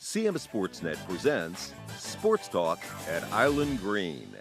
CMSportsNet presents Sports Talk at Island Green.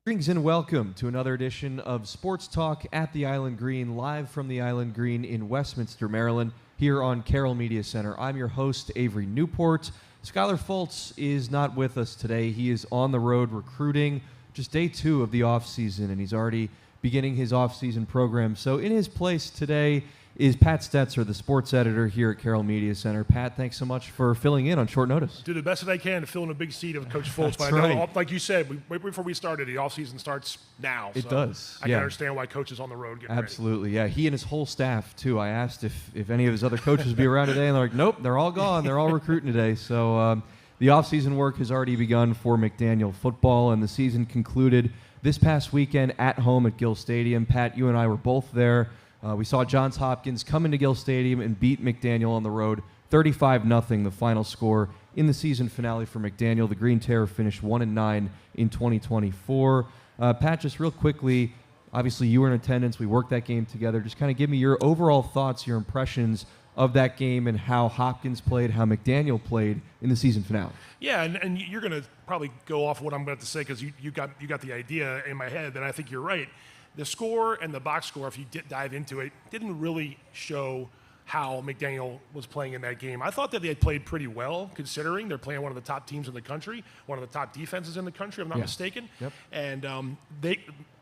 Greetings and welcome to another edition of Sports Talk at the Island Green, live from the Island Green in Westminster, Maryland, here on Carroll Media Center. I'm your host, Avery Newport. Skyler Fultz is not with us today. He is on the road recruiting, just day 2 of the offseason, and he's already beginning his off-season program. So in his place today is Pat Stoetzer, the sports editor here at Carroll Media Center. Pat, thanks so much for filling in on short notice. Do the best that I can to fill in a big seat of Coach Fultz. But That's I know, right. like you said, right before we started, the offseason starts now. It does. I can understand why Coach is on the road getting Absolutely, yeah. He and his whole staff, too. I asked if any of his other coaches would be around today, and they're like, nope, they're all gone. They're all recruiting today. So the offseason work has already begun for McDaniel football, and the season concluded this past weekend at home at Gill Stadium. Pat, you and I were both there. We saw Johns Hopkins come into Gill Stadium and beat McDaniel on the road, 35-0, the final score in the season finale for McDaniel. The Green Terror finished 1-9 in 2024. Pat, just real quickly, obviously you were in attendance. We worked that game together. Just kind of give me your overall thoughts, your impressions of that game and how Hopkins played, how McDaniel played in the season finale. Yeah, and you're going to probably go off what I'm about to say because you got the idea in my head, and I think you're right. The score and the box score, if you dive into it, didn't really show how McDaniel was playing in that game. I thought that they had played pretty well, considering they're playing one of the top teams in the country, one of the top defenses in the country, if I'm not mistaken. Yep. And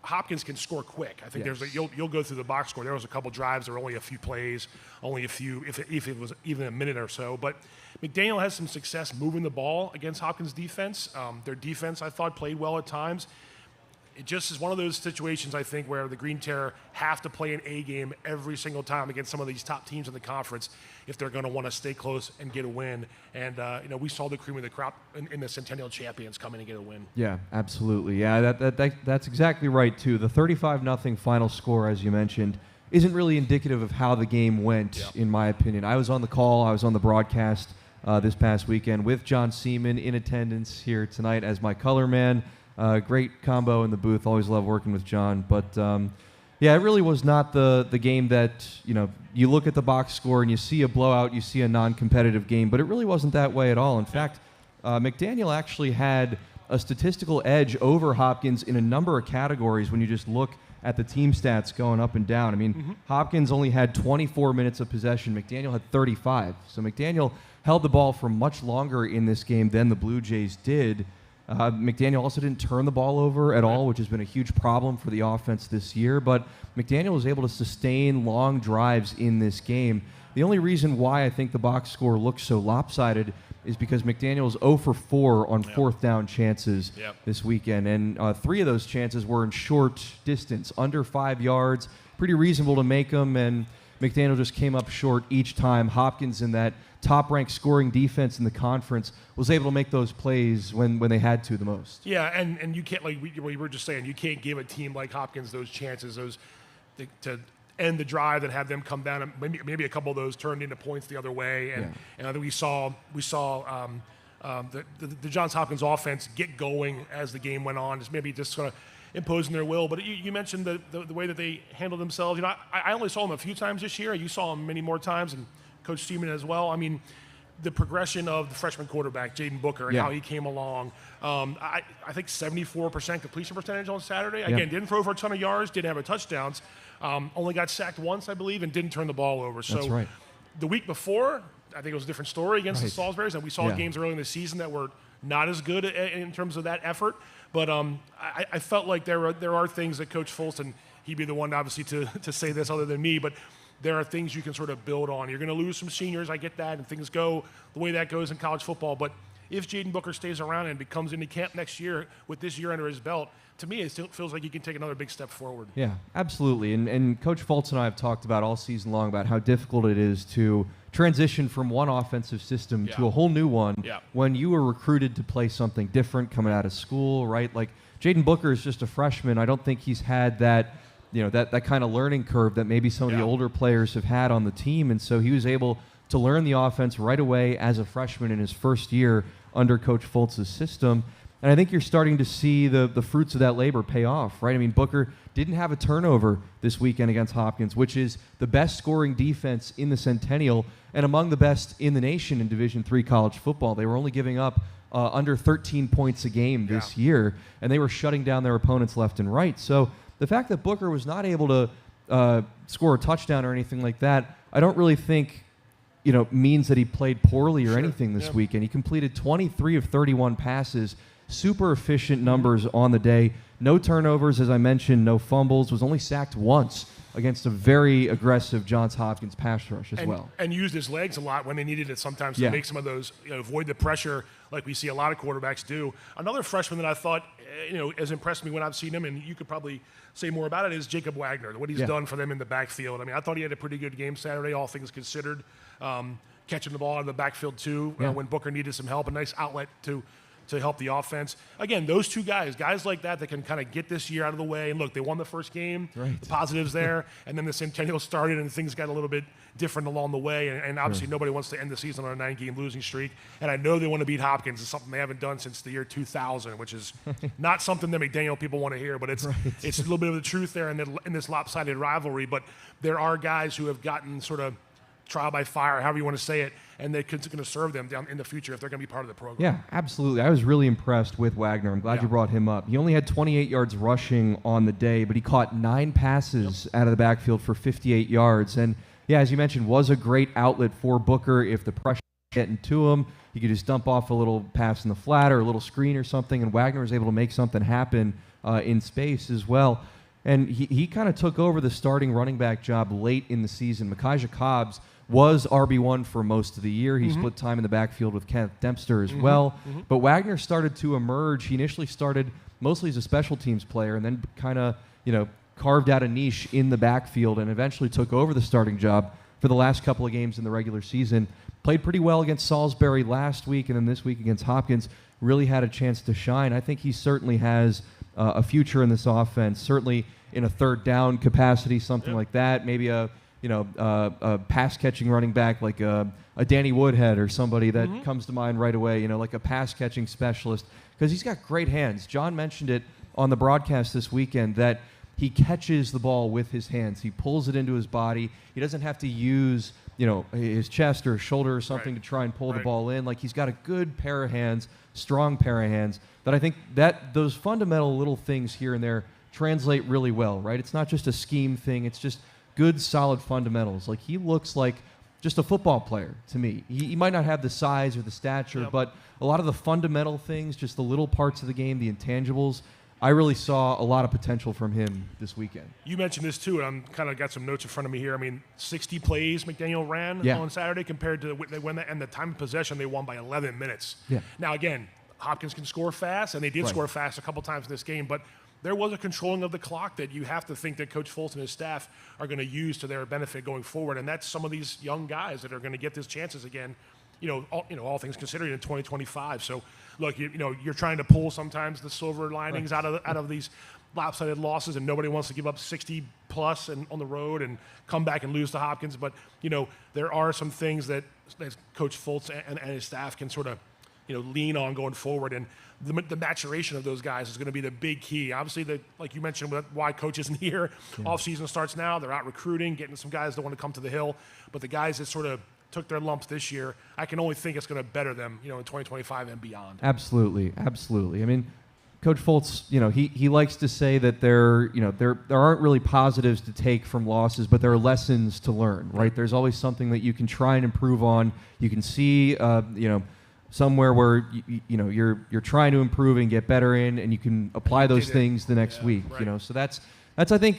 Hopkins can score quick. I think you'll go through the box score. There was a couple drives. There were only a few plays, if it was even a minute or so. But McDaniel has some success moving the ball against Hopkins' defense. Their defense, I thought, played well at times. It just is one of those situations, I think, where the Green Terror have to play an A game every single time against some of these top teams in the conference if they're going to want to stay close and get a win. And, we saw the cream of the crop in the Centennial champions come in and get a win. Yeah, absolutely. Yeah, that's exactly right, too. The 35-0 final score, as you mentioned, isn't really indicative of how the game went, in my opinion. I was on the call. I was on the broadcast this past weekend with John Seaman in attendance here tonight as my color man. Great combo in the booth. Always love working with John. But, it really was not the game that, you look at the box score and you see a blowout, you see a non-competitive game, but it really wasn't that way at all. In fact, McDaniel actually had a statistical edge over Hopkins in a number of categories when you just look at the team stats going up and down. I mean, Hopkins only had 24 minutes of possession. McDaniel had 35. So McDaniel held the ball for much longer in this game than the Blue Jays did. McDaniel also didn't turn the ball over at all, which has been a huge problem for the offense this year. But McDaniel was able to sustain long drives in this game. The only reason why I think the box score looks so lopsided is because McDaniel was 0 for 4 on fourth down chances this weekend. And 3 of those chances were in short distance, under 5 yards. Pretty reasonable to make them, and McDaniel just came up short each time. Hopkins, in that top-ranked scoring defense in the conference, was able to make those plays when they had to the most. Yeah, and you can't, like we were just saying, you can't give a team like Hopkins those chances, to end the drive and have them come down, and maybe a couple of those turned into points the other way. And I think we saw the Johns Hopkins offense get going as the game went on, just sort of imposing their will. But you mentioned the way that they handled themselves. I only saw them a few times this year. You saw them many more times, and Coach Seaman as well. I mean, the progression of the freshman quarterback, Jaden Booker, and how he came along. I think 74% completion percentage on Saturday. Again, didn't throw for a ton of yards, didn't have a touchdowns. Only got sacked once, I believe, and didn't turn the ball over. So That's right. The week before, I think it was a different story against the Salisburys, and we saw games early in the season that were not as good in terms of that effort. But I felt like there are things that Coach Fultz, and he'd be the one obviously to say this other than me, but there are things you can sort of build on. You're going to lose some seniors, I get that, and things go the way that goes in college football. But if Jaden Booker stays around and becomes into camp next year with this year under his belt, to me, it still feels like he can take another big step forward. Yeah, absolutely. And Coach Fultz and I have talked about all season long about how difficult it is to transition from one offensive system to a whole new one when you were recruited to play something different coming out of school, right? Like, Jaden Booker is just a freshman. I don't think he's had that that kind of learning curve that maybe some of the older players have had on the team. And so he was able to learn the offense right away as a freshman in his first year under Coach Fultz's system. And I think you're starting to see the fruits of that labor pay off, right? I mean, Booker didn't have a turnover this weekend against Hopkins, which is the best scoring defense in the Centennial and among the best in the nation in Division III college football. They were only giving up under 13 points a game this year, and they were shutting down their opponents left and right. So the fact that Booker was not able to score a touchdown or anything like that, I don't really think means that he played poorly or anything this weekend. He completed 23 of 31 passes, super efficient numbers on the day. No turnovers, as I mentioned, no fumbles, was only sacked once against a very aggressive Johns Hopkins pass rush as well. And used his legs a lot when they needed it sometimes to make some of those, avoid the pressure like we see a lot of quarterbacks do. Another freshman that I thought, has impressed me when I've seen him, and you could probably say more about it, is Jacob Wagner, what he's done for them in the backfield. I mean, I thought he had a pretty good game Saturday, all things considered. Catching the ball out of the backfield too when Booker needed some help, a nice outlet to help the offense. Again, those two guys like that can kind of get this year out of the way. And look, they won the first game, the positives there, and then the Centennial started and things got a little bit different along the way. And obviously nobody wants to end the season on a 9-game losing streak. And I know they want to beat Hopkins. It's something they haven't done since the year 2000, which is not something that McDaniel people want to hear, but it's a little bit of the truth there in this lopsided rivalry. But there are guys who have gotten sort of trial by fire, however you want to say it, and they're going to serve them down in the future if they're going to be part of the program. Yeah, absolutely. I was really impressed with Wagner. I'm glad you brought him up. He only had 28 yards rushing on the day, but he caught 9 passes out of the backfield for 58 yards. And, as you mentioned, was a great outlet for Booker. If the pressure was getting to him, he could just dump off a little pass in the flat or a little screen or something, and Wagner was able to make something happen in space as well. And he kind of took over the starting running back job late in the season. Micaiah Cobbs was RB1 for most of the year. He split time in the backfield with Kenneth Dempster as well. But Wagner started to emerge. He initially started mostly as a special teams player and then kind of, carved out a niche in the backfield and eventually took over the starting job for the last couple of games in the regular season. Played pretty well against Salisbury last week, and then this week against Hopkins really had a chance to shine. I think he certainly has a future in this offense, certainly in a third down capacity, something like that. Maybe a pass-catching running back like a Danny Woodhead or somebody that comes to mind right away, like a pass-catching specialist, because he's got great hands. John mentioned it on the broadcast this weekend that he catches the ball with his hands. He pulls it into his body. He doesn't have to use, his chest or his shoulder or something to try and pull the ball in. Like, he's got a good pair of hands, strong pair of hands, that I think that those fundamental little things here and there translate really well, right? It's not just a scheme thing. It's just good, solid fundamentals. Like, he looks like just a football player to me. He might not have the size or the stature, but a lot of the fundamental things, just the little parts of the game, the intangibles, I really saw a lot of potential from him this weekend. You mentioned this too, and I'm kind of got some notes in front of me here. I mean, 60 plays McDaniel ran on Saturday compared to and the time of possession they won by 11 minutes. Yeah. Now again, Hopkins can score fast, and they did score fast a couple times in this game, but there was a controlling of the clock that you have to think that Coach Fultz and his staff are going to use to their benefit going forward, and that's some of these young guys that are going to get these chances again. All things considered in 2025. So, look, you're trying to pull sometimes the silver linings out of these lopsided losses, and nobody wants to give up 60 plus and on the road and come back and lose to Hopkins. But there are some things that Coach Fultz and his staff can sort of lean on going forward, and the maturation of those guys is going to be the big key. Obviously, like you mentioned, why Coach isn't here. Off season starts now. They're out recruiting, getting some guys that want to come to the Hill, but the guys that sort of took their lumps this year, I can only think it's going to better them, in 2025 and beyond. Absolutely. I mean, Coach Fultz, he likes to say that there aren't really positives to take from losses, but there are lessons to learn, right? There's always something that you can try and improve on. You can see, somewhere where you're trying to improve and get better in, and you can apply those things the next week. So that's I think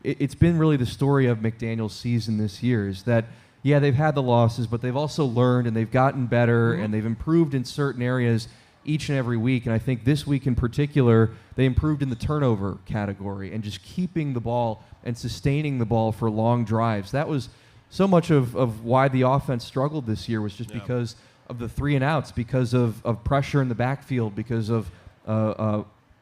it's been really the story of McDaniel's season this year is that. Yeah, they've had the losses, but they've also learned and they've gotten better and they've improved in certain areas each and every week. And I think this week in particular, they improved in the turnover category and just keeping the ball and sustaining the ball for long drives. That was so much of why the offense struggled this year was just because of the 3 and outs, because of pressure in the backfield, because of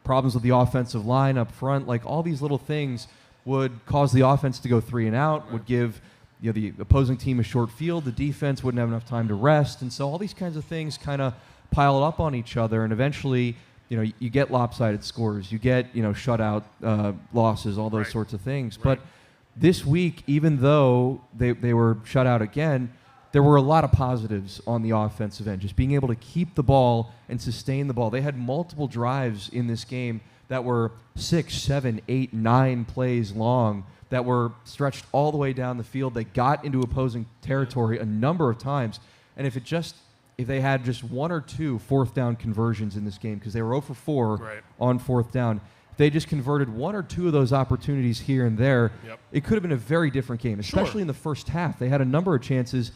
problems with the offensive line up front. Like, all these little things would cause the offense to go 3 and out, would give the opposing team a short field, the defense wouldn't have enough time to rest, and so all these kinds of things kind of pile up on each other, and eventually, you get lopsided scores, you get, shutout losses, all those sorts of things. Right. But this week, even though they were shut out again, there were a lot of positives on the offensive end, just being able to keep the ball and sustain the ball. They had multiple drives in this game that were 6, 7, 8, 9 plays long, that were stretched all the way down the field. They got into opposing territory a number of times. And if they had just 1 or 2 fourth down conversions in this game, because they were 0 for 4 on fourth down, if they just converted 1 or 2 of those opportunities here and there, it could have been a very different game, especially in the first half. They had a number of chances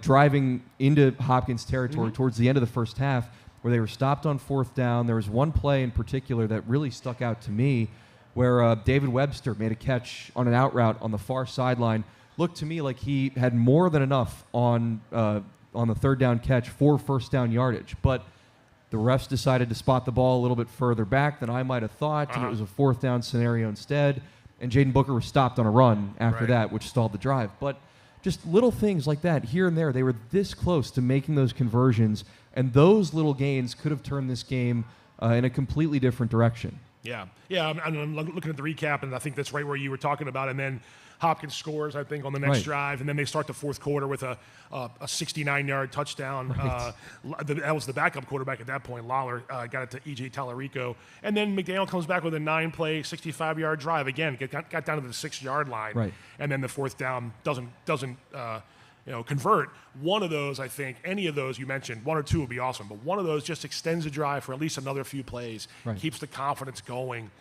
driving into Hopkins territory towards the end of the first half where they were stopped on fourth down. There was one play in particular that really stuck out to me where David Webster made a catch on an out route on the far sideline. Looked to me like he had more than enough on the third down catch for first down yardage. But the refs decided to spot the ball a little bit further back than I might have thought, and it was a fourth down scenario instead. And Jaden Booker was stopped on a run after that, which stalled the drive. But just little things like that here and there. They were this close to making those conversions, and those little gains could have turned this game in a completely different direction. Yeah. I'm looking at the recap, and I think that's right where you were talking about. And then Hopkins scores, I think, on the next drive, and then they start the fourth quarter with a 69-yard touchdown. That was the backup quarterback at that point. Lawler got it to E.J. Tallarico. And then McDaniel comes back with a 9-play, 65-yard drive. Again, got down to the 6-yard line. Right. And then the fourth down doesn't convert. One of those, I think, any of those you mentioned, 1 or 2 would be awesome, but one of those just extends the drive for at least another few plays, keeps the confidence going.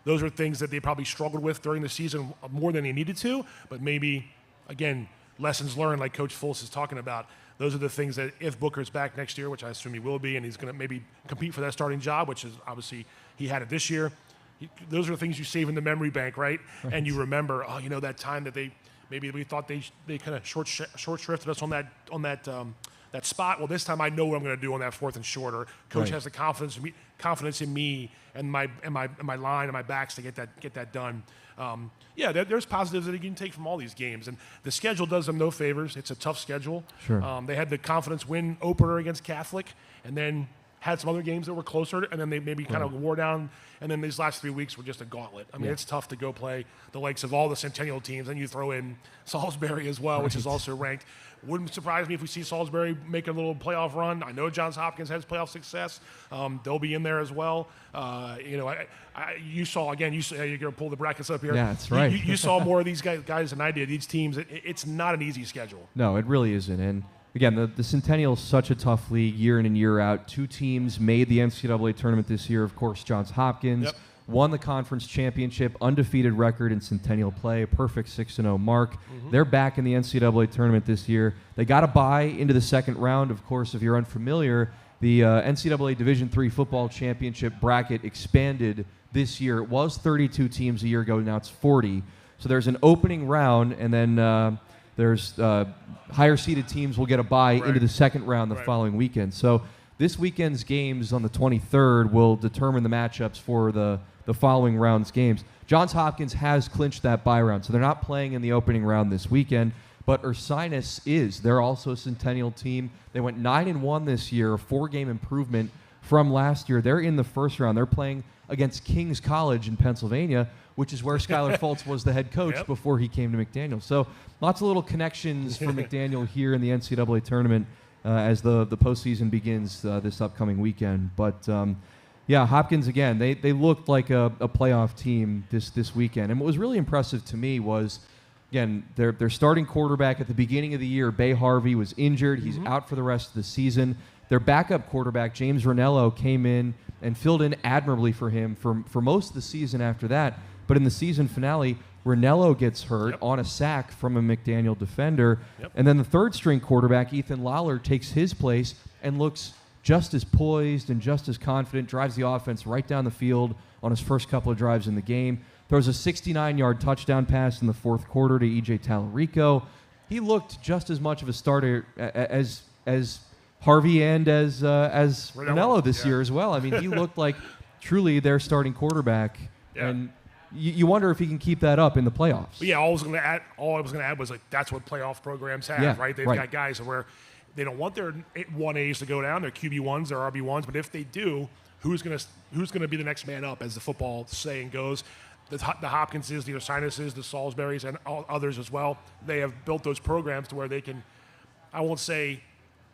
Those are things that they probably struggled with during the season more than they needed to, but maybe, again, lessons learned like Coach Fultz is talking about. Those are the things that if Booker's back next year, which I assume he will be, and he's going to maybe compete for that starting job, which is obviously he had it this year, those are the things you save in the memory bank, right? And you remember, that time that maybe we thought they kind of short shrifted us on that spot. Well, this time I know what I'm going to do on that fourth and short. Or coach has the confidence in me and my line and my backs to get that done. There's positives that you can take from all these games, and the schedule does them no favors. It's a tough schedule. Sure. They had the confidence win opener against Catholic, and then had some other games that were closer, and then they maybe kind of wore down, and then these last 3 weeks were just a gauntlet. I mean, it's tough to go play the likes of all the Centennial teams, and you throw in Salisbury as well, which is also ranked. Wouldn't surprise me if we see Salisbury make a little playoff run. I know Johns Hopkins has playoff success. They'll be in there as well. You saw, again, you're going to pull the brackets up here. Yeah, that's right. You saw more of these guys than I did. These teams, it's not an easy schedule. No, it really isn't. And again, the Centennial is such a tough league year in and year out. 2 teams made the NCAA tournament this year. Of course, Johns Hopkins won the conference championship, undefeated record in Centennial play, a perfect 6-0 mark. They're back in the NCAA tournament this year. They got a bye into the second round. Of course, if you're unfamiliar, the NCAA Division III football championship bracket expanded this year. It was 32 teams a year ago. Now it's 40. So there's an opening round, and then there's higher-seeded teams will get a bye into the second round the following weekend. So this weekend's games on the 23rd will determine the matchups for the following round's games. Johns Hopkins has clinched that bye round, so they're not playing in the opening round this weekend, but Ursinus is. They're also a Centennial team. They went 9-1 this year, a 4-game improvement from last year. They're in the first round. They're playing against King's College in Pennsylvania, which is where Skyler Fultz was the head coach before he came to McDaniel. So lots of little connections for McDaniel here in the NCAA tournament as the postseason begins this upcoming weekend. But Hopkins, again, they looked like a playoff team this weekend. And what was really impressive to me was, again, their starting quarterback at the beginning of the year, Bay Harvey, was injured. He's out for the rest of the season. Their backup quarterback, James Ranello, came in and filled in admirably for him for most of the season after that. But in the season finale, Ranello gets hurt on a sack from a McDaniel defender. And then the third-string quarterback, Ethan Lawler, takes his place and looks just as poised and just as confident, drives the offense right down the field on his first couple of drives in the game. Throws a 69-yard touchdown pass in the fourth quarter to E.J. Tallarico. He looked just as much of a starter as Harvey and as Ranello this year as well. I mean, he looked like truly their starting quarterback. And you wonder if he can keep that up in the playoffs. But all I was going to add was like that's what playoff programs have, right? They've got guys where They don't want their 1As to go down, their QB1s, their RB1s, but if they do, who's gonna be the next man up, as the football saying goes. The Hopkinses, the Osinuses, the Salisburys, and all others as well. They have built those programs to where they can, I won't say,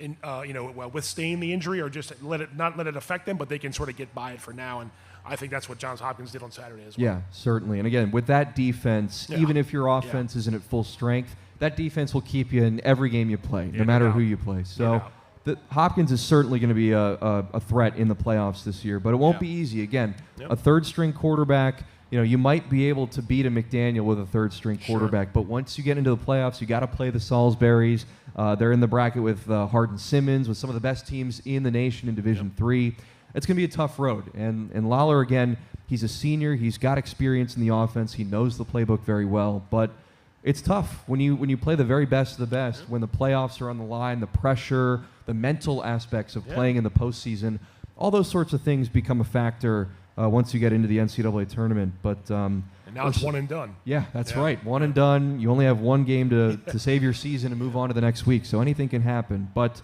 withstand the injury or just not let it affect them, but they can sort of get by it for now. And I think that's what Johns Hopkins did on Saturday as well. Yeah, certainly. And again, with that defense, even if your offense isn't at full strength, that defense will keep you in every game you play, no matter who you play. So Hopkins is certainly going to be a threat in the playoffs this year, but it won't be easy. Again, a third-string quarterback. You might be able to beat a McDaniel with a third-string quarterback, but once you get into the playoffs, you got to play the Salisburys. They're in the bracket with Hardin Simmons, with some of the best teams in the nation in Division III. It's going to be a tough road. And Lawler, again, he's a senior. He's got experience in the offense. He knows the playbook very well. But it's tough when you play the very best of the best, when the playoffs are on the line, the pressure, the mental aspects of playing in the postseason, all those sorts of things become a factor once you get into the NCAA tournament. But and now it's one and done. Yeah, that's right. One and done. You only have one game to save your season and move on to the next week, so anything can happen. But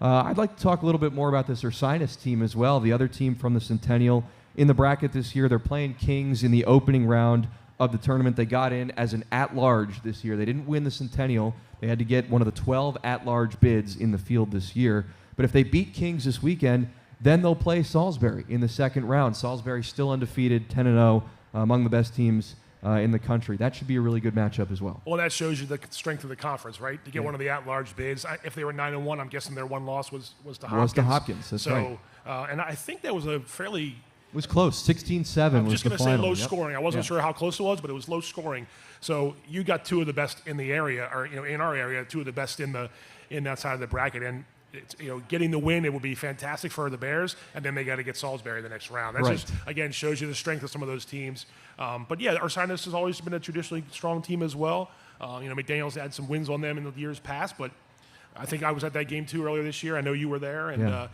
I'd like to talk a little bit more about this Ursinus team as well, the other team from the Centennial. In the bracket this year, they're playing Kings in the opening round of the tournament. They got in as an at-large this year. They didn't win the Centennial. They had to get one of the 12 at-large bids in the field this year. But if they beat Kings this weekend, then they'll play Salisbury in the second round. Salisbury still undefeated, 10-0, among the best teams in the country. That should be a really good matchup as well. Well, that shows you the strength of the conference, right? To get one of the at-large bids. If they were 9-1, I'm guessing their one loss was to Hopkins. Was to Hopkins, that's right. And I think that was a fairly... It was close. 16-7 was the final. I'm just going to say low scoring. I wasn't sure how close it was, but it was low scoring. So you got two of the best in the area, or in our area, two of the best in that side of the bracket. And getting the win, it would be fantastic for the Bears, and then they got to get Salisbury the next round. That just, again, shows you the strength of some of those teams. But yeah, Ursinus has always been a traditionally strong team as well. McDaniel's had some wins on them in the years past, but I think I was at that game too earlier this year. I know you were there, and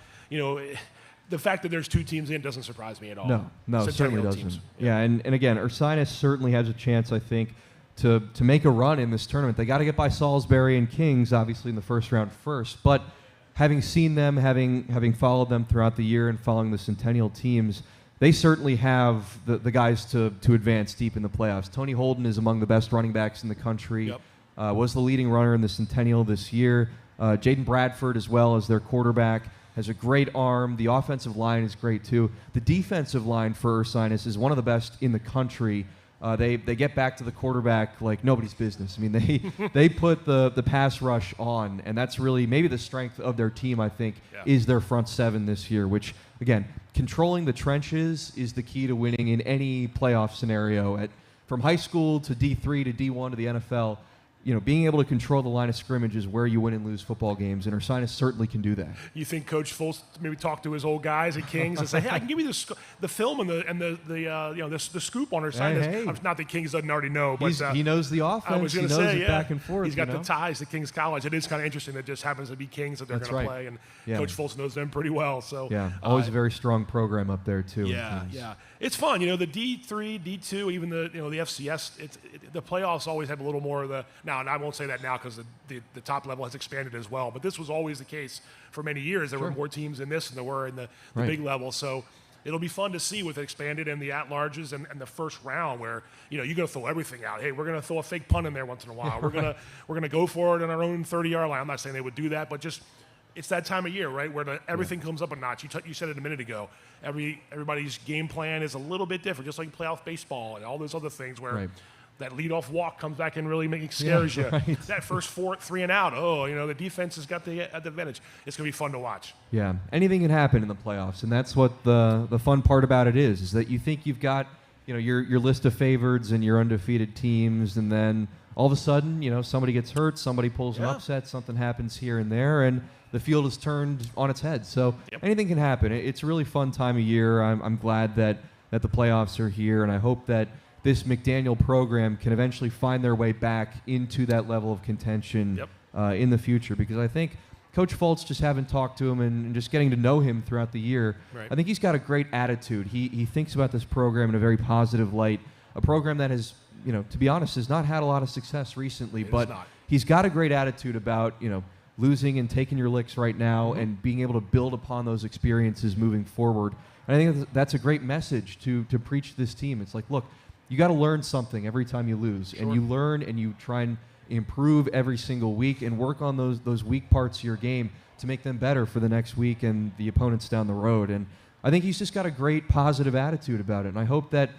the fact that there's two teams in doesn't surprise me at all. No, it certainly doesn't. Yeah, and again, Ursinus certainly has a chance, I think, to make a run in this tournament. They got to get by Salisbury and Kings, obviously, in the first round first, but having seen them, having followed them throughout the year and following the Centennial teams, they certainly have the guys to advance deep in the playoffs. Tony Holden is among the best running backs in the country, was the leading runner in the Centennial this year. Jaden Bradford, as well as their quarterback, has a great arm. The offensive line is great, too. The defensive line for Ursinus is one of the best in the country. They get back to the quarterback like nobody's business. I mean, they put the pass rush on, and that's really maybe the strength of their team, I think, is their front seven this year, which, again, controlling the trenches is the key to winning in any playoff scenario. From high school to D3 to D1 to the NFL, being able to control the line of scrimmage is where you win and lose football games, and Ursinus certainly can do that. You think Coach Fultz maybe talk to his old guys at Kings and say, "Hey, I can give you the film and the scoop on Ursinus." Hey. Not that Kings doesn't already know, but he knows the offense. I was going to say, back and forth. He's got the ties to Kings College. It is kind of interesting that it just happens to be Kings that they're going to play, and Coach Fultz knows them pretty well. So always a very strong program up there too. Yeah. It's fun, the D3, D2, even the FCS. The playoffs always have a little more of the now, and I won't say that now because the top level has expanded as well. But this was always the case for many years. There were more teams in this than there were in the big level. So it'll be fun to see with it expanded and the at-larges and the first round where you're going to throw everything out. Hey, we're going to throw a fake punt in there once in a while. We're gonna go for it on our own 30-yard line. I'm not saying they would do that, but just. It's that time of year, right, where everything comes up a notch. You said it a minute ago. Everybody's game plan is a little bit different, just like playoff baseball and all those other things where that leadoff walk comes back and really scares you. That first 3 and out, the defense has got the advantage. It's going to be fun to watch. Yeah, anything can happen in the playoffs, and that's what the fun part about it is that you think you've got your list of favorites and your undefeated teams, and then all of a sudden, somebody gets hurt, somebody pulls an upset, something happens here and there, and the field is turned on its head. So anything can happen. It's a really fun time of year. I'm glad that the playoffs are here, and I hope that this McDaniel program can eventually find their way back into that level of contention in the future, because I think Coach Fultz, just having talked to him and just getting to know him throughout the year, I think he's got a great attitude. He thinks about this program in a very positive light, a program that has, to be honest, has not had a lot of success recently, but he's got a great attitude about, losing and taking your licks right now and being able to build upon those experiences moving forward. And I think that's a great message to preach to this team. It's like, look, you got to learn something every time you lose, and you learn and you try and improve every single week and work on those weak parts of your game to make them better for the next week and the opponents down the road. And I think he's just got a great positive attitude about it. And I hope that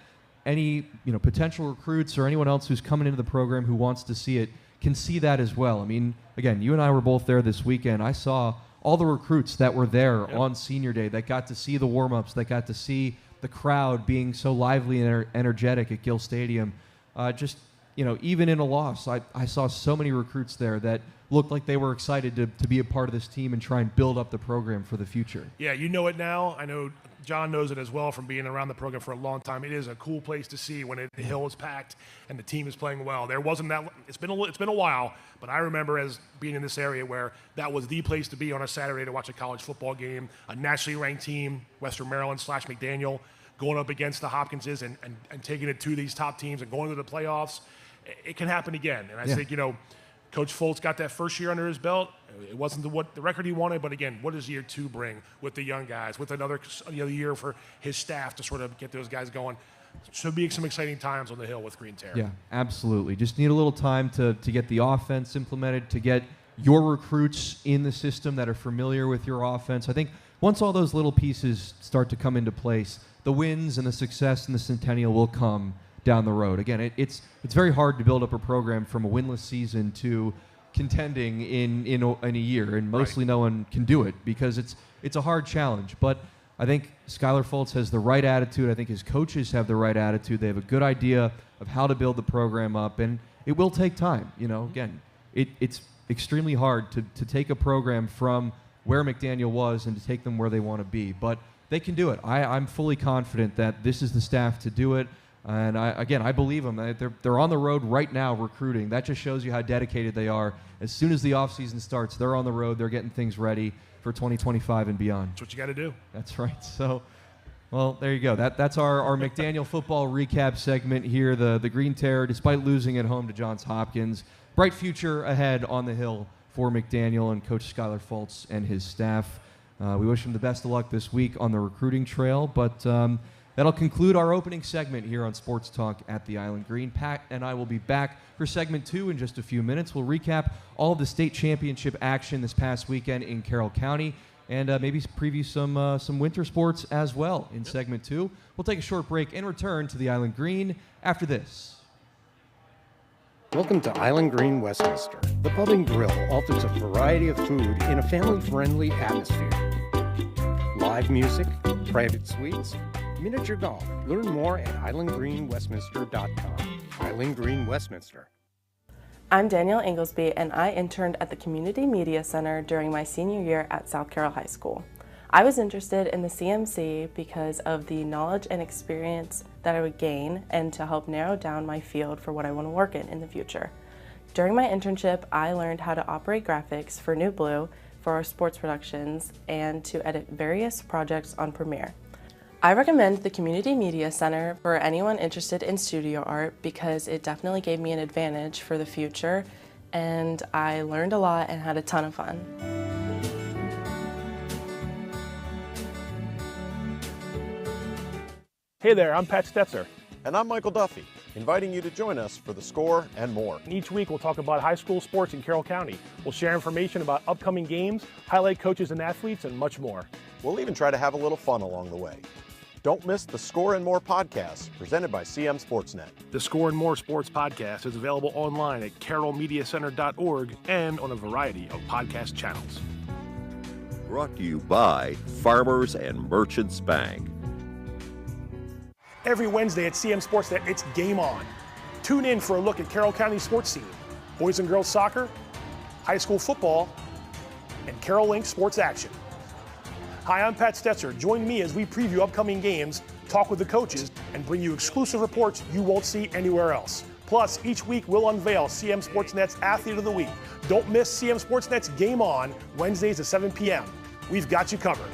any potential recruits or anyone else who's coming into the program who wants to see it can see that as well. I mean, again, you and I were both there this weekend. I saw all the recruits that were there on senior day that got to see the warm-ups, that got to see the crowd being so lively and energetic at Gill Stadium. Even in a loss, I saw so many recruits there that looked like they were excited to be a part of this team and try and build up the program for the future. Yeah, you know it now. I know John knows it as well from being around the program for a long time. It is a cool place to see when the hill is packed and the team is playing well. There wasn't that. It's been a while, but I remember as being in this area where that was the place to be on a Saturday to watch a college football game, a nationally ranked team, Western Maryland / McDaniel, going up against the Hopkinses and taking it to these top teams and going to the playoffs. It can happen again. And I think, Coach Fultz got that first year under his belt. It wasn't the record he wanted, but again, what does year 2 bring with the young guys, with another year for his staff to sort of get those guys going? Should be some exciting times on the hill with Green Terror. Yeah, absolutely. Just need a little time to get the offense implemented, to get your recruits in the system that are familiar with your offense. I think once all those little pieces start to come into place, the wins and the success in the Centennial will come down the road. Again, it's very hard to build up a program from a winless season to contending in a year, and mostly no one can do it because it's a hard challenge. But I think Skyler Fultz has the right attitude. I think his coaches have the right attitude. They have a good idea of how to build the program up, and it will take time. Again, it's extremely hard to take a program from where McDaniel was and to take them where they want to be. But they can do it. I'm fully confident that this is the staff to do it. And I believe them. They're on the road right now recruiting. That just shows you how dedicated they are. As soon as the offseason starts, they're on the road. They're getting things ready for 2025 and beyond. That's what you got to do. That's right. So, well, there you go. That's our McDaniel football recap segment here. The Green Terror, despite losing at home to Johns Hopkins, bright future ahead on the hill for McDaniel and Coach Skyler Fultz and his staff. We wish him the best of luck this week on the recruiting trail, but that'll conclude our opening segment here on Sports Talk at the Island Green. Pat and I will be back for segment 2 in just a few minutes. We'll recap all of the state championship action this past weekend in Carroll County and maybe preview some winter sports as well in segment 2. We'll take a short break and return to the Island Green after this. Welcome to Island Green, Westminster. The Pub and Grill offers a variety of food in a family-friendly atmosphere. Live music, private suites, miniature golf. Learn more at islandgreenwestminster.com. Island Green, Westminster. I'm Danielle Inglesby, and I interned at the Community Media Center during my senior year at South Carroll High School. I was interested in the CMC because of the knowledge and experience that I would gain and to help narrow down my field for what I want to work in the future. During my internship, I learned how to operate graphics for New Blue for our sports productions and to edit various projects on Premiere. I recommend the Community Media Center for anyone interested in studio art because it definitely gave me an advantage for the future, and I learned a lot and had a ton of fun. Hey there, I'm Pat Stoetzer. And I'm Michael Duffy, inviting you to join us for The Score and more. Each week we'll talk about high school sports in Carroll County. We'll share information about upcoming games, highlight coaches and athletes, and much more. We'll even try to have a little fun along the way. Don't miss the Score and More podcast presented by CMSportsNet. The Score and More Sports podcast is available online at carrollmediacenter.org and on a variety of podcast channels. Brought to you by Farmers and Merchants Bank. Every Wednesday at CMSportsNet, it's Game On. Tune in for a look at Carroll County sports scene, boys and girls soccer, high school football, and Carroll Link sports action. Hi, I'm Pat Stoetzer. Join me as we preview upcoming games, talk with the coaches, and bring you exclusive reports you won't see anywhere else. Plus, each week we'll unveil CMSportsNet's Athlete of the Week. Don't miss CMSportsNet's Game On, Wednesdays at 7 p.m. We've got you covered.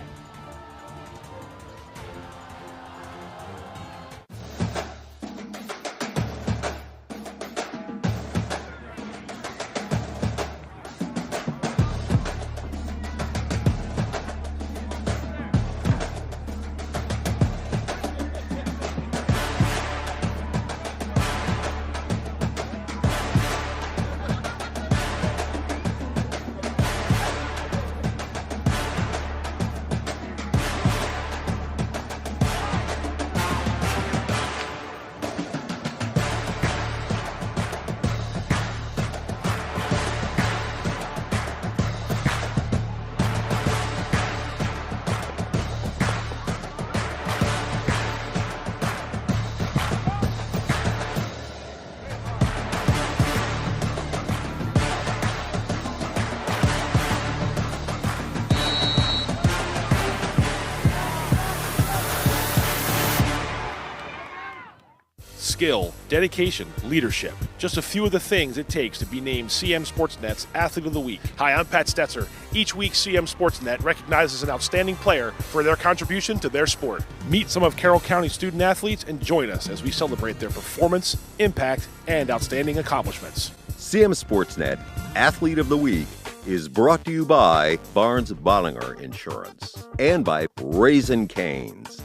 skill, dedication, leadership. Just a few of the things it takes to be named CMSportsNet's Athlete of the Week. Hi, I'm Pat Stoetzer. Each week, CMSportsNet recognizes an outstanding player for their contribution to their sport. Meet some of Carroll County student athletes and join us as we celebrate their performance, impact, and outstanding accomplishments. CMSportsNet Athlete of the Week is brought to you by Barnes Bollinger Insurance and by Raising Cane's.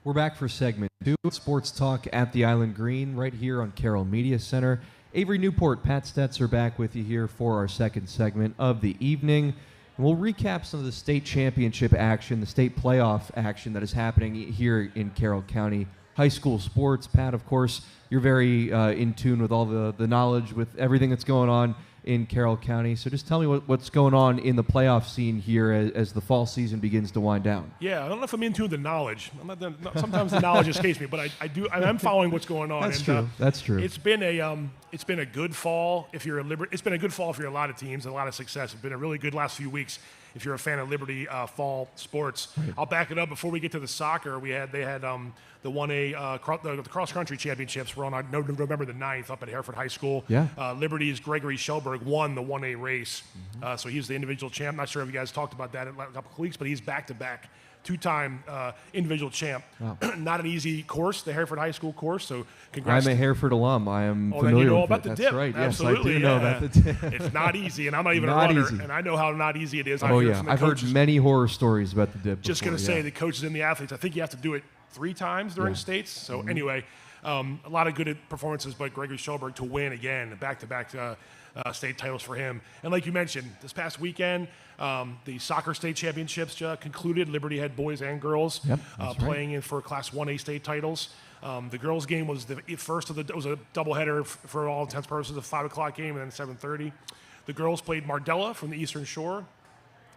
We're back for segment 2 of Sports Talk at the Island Green right here on Carroll Media Center. Avery Newport, Pat Stoetzer back with you here for our second segment of the evening. And we'll recap some of the state championship action, the state playoff action that is happening here in Carroll County high school sports. Pat, of course, you're very in tune with all the knowledge with everything that's going on in Carroll County. So just tell me what's going on in the playoff scene here as the fall season begins to wind down. Yeah, I don't know if I'm in tune with the knowledge. Sometimes the knowledge escapes me, but I'm following what's going on. That's true. That's true. It's been a good fall if you're a Liberty. It's been a good fall for a lot of teams and a lot of success. It's been a really good last few weeks if you're a fan of Liberty fall sports. Right. I'll back it up before we get to the soccer. They had the 1A the cross country championships were on November the 9th up at Hereford High School. Yeah. Liberty's Gregory Shelberg won the 1A race, so he's the individual champ. Not sure if you guys talked about that in a couple of weeks, but he's back-to-back two-time individual champ. Wow. Not an easy course, the Hereford High School course. So congrats. I'm a Hereford alum. I am familiar then you know with about it. the That's dip. right. Absolutely, yes, I do know about the dip. It's not easy, and I'm not even not a runner, easy. and I know how not easy it is. Oh yeah, I've heard many horror stories about the dip. Just going to say the coaches and the athletes. I think you have to do it 3 times during states. So anyway, a lot of good performances, but Gregory Shelberg to win again, back-to-back state titles for him. And like you mentioned, this past weekend, the soccer state championships concluded. Liberty had boys and girls playing in for Class 1A state titles. The girls' game was the first of it was a doubleheader for all intents and purposes, a 5 o'clock game and then 7:30. The girls played Mardella from the Eastern Shore,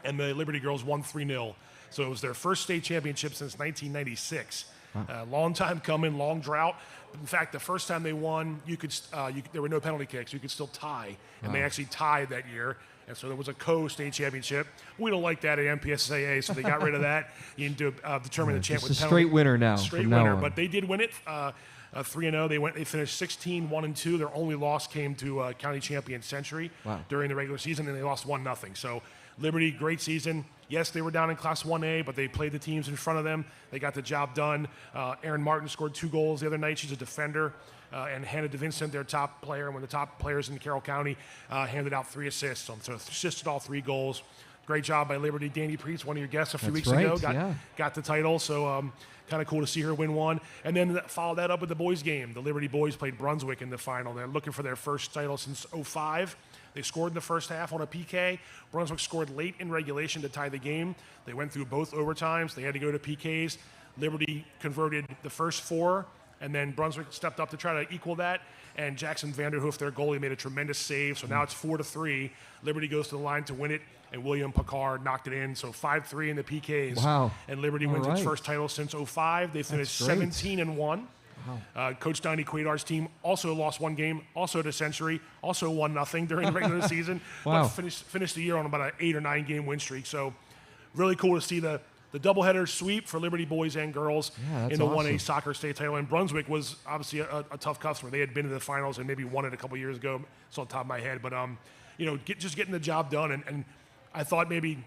and the Liberty girls won 3-0. So it was their first state championship since 1996. Wow. Long time coming, long drought. In fact, the first time they won, there were no penalty kicks. You could still tie, and they actually tied that year. And so there was a co-state championship. We don't like that at MPSAA, so they got rid of that. You need to determine the champ with penalty. It's a straight winner now. Straight winner, but they did win it 3-0. They finished 16-1-2. Their only loss came to county champion Century during the regular season, and they lost 1-0. So Liberty, great season. Yes, they were down in Class 1A, but they played the teams in front of them. They got the job done. Erin Martin scored 2 goals the other night. She's a defender. And Hannah DeVincent, their top player, and one of the top players in Carroll County, handed out 3 assists. So assisted all 3 goals. Great job by Liberty. Danny Priest, one of your guests a few weeks ago, got the title. So kind of cool to see her win one. And then follow that up with the boys' game. The Liberty boys played Brunswick in the final. They're looking for their first title since 2005. They scored in the first half on a PK. Brunswick scored late in regulation to tie the game. They went through both overtimes. They had to go to PKs. Liberty converted the first 4, and then Brunswick stepped up to try to equal that. And Jackson Vanderhoof, their goalie, made a tremendous save. So now it's 4-3. Liberty goes to the line to win it, and William Picard knocked it in. So 5-3 in the PKs. Wow. And Liberty wins its first title since 2005. They finished 17-1. Wow. Coach Donnie Quadar's team also lost 1 game, also to Century, also 1-0 during the regular season, but finished the year on about an 8 or 9 game win streak. So really cool to see the doubleheader sweep for Liberty boys and girls in the 1A soccer state title. And Brunswick was obviously a tough customer. They had been to the finals and maybe won it a couple years ago. It's on top of my head, but just getting the job done. And I thought maybe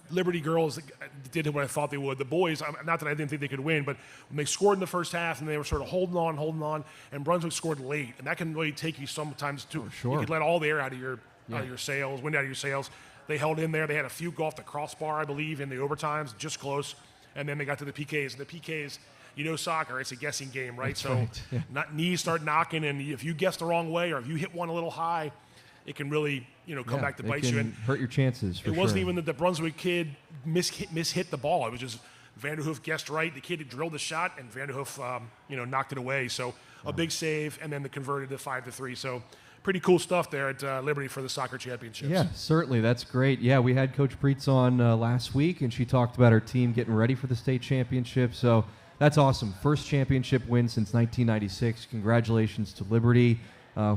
Liberty girls did what I thought they would. The boys, not that I didn't think they could win, but when they scored in the first half and they were sort of holding on, and Brunswick scored late, and that can really take you sometimes too. You could let all the air out of your sails, wind out of your sails. They held in there. They had a few go off the crossbar, I believe, in the overtimes, just close. and then they got to the PKs. And the PKs, soccer, it's a guessing game, right? That's right. Yeah. Knees start knocking, and if you guess the wrong way or if you hit one a little high, it can really, come back to bite you. And hurt your chances. It wasn't even that the Brunswick kid mishit the ball. It was just Vanderhoof guessed right. The kid had drilled the shot, and Vanderhoof, knocked it away. So a big save, and then they converted to 5-3. So pretty cool stuff there at Liberty for the soccer championships. Yeah, certainly. That's great. Yeah, we had Coach Preetz on last week, and she talked about her team getting ready for the state championship. So that's awesome. First championship win since 1996. Congratulations to Liberty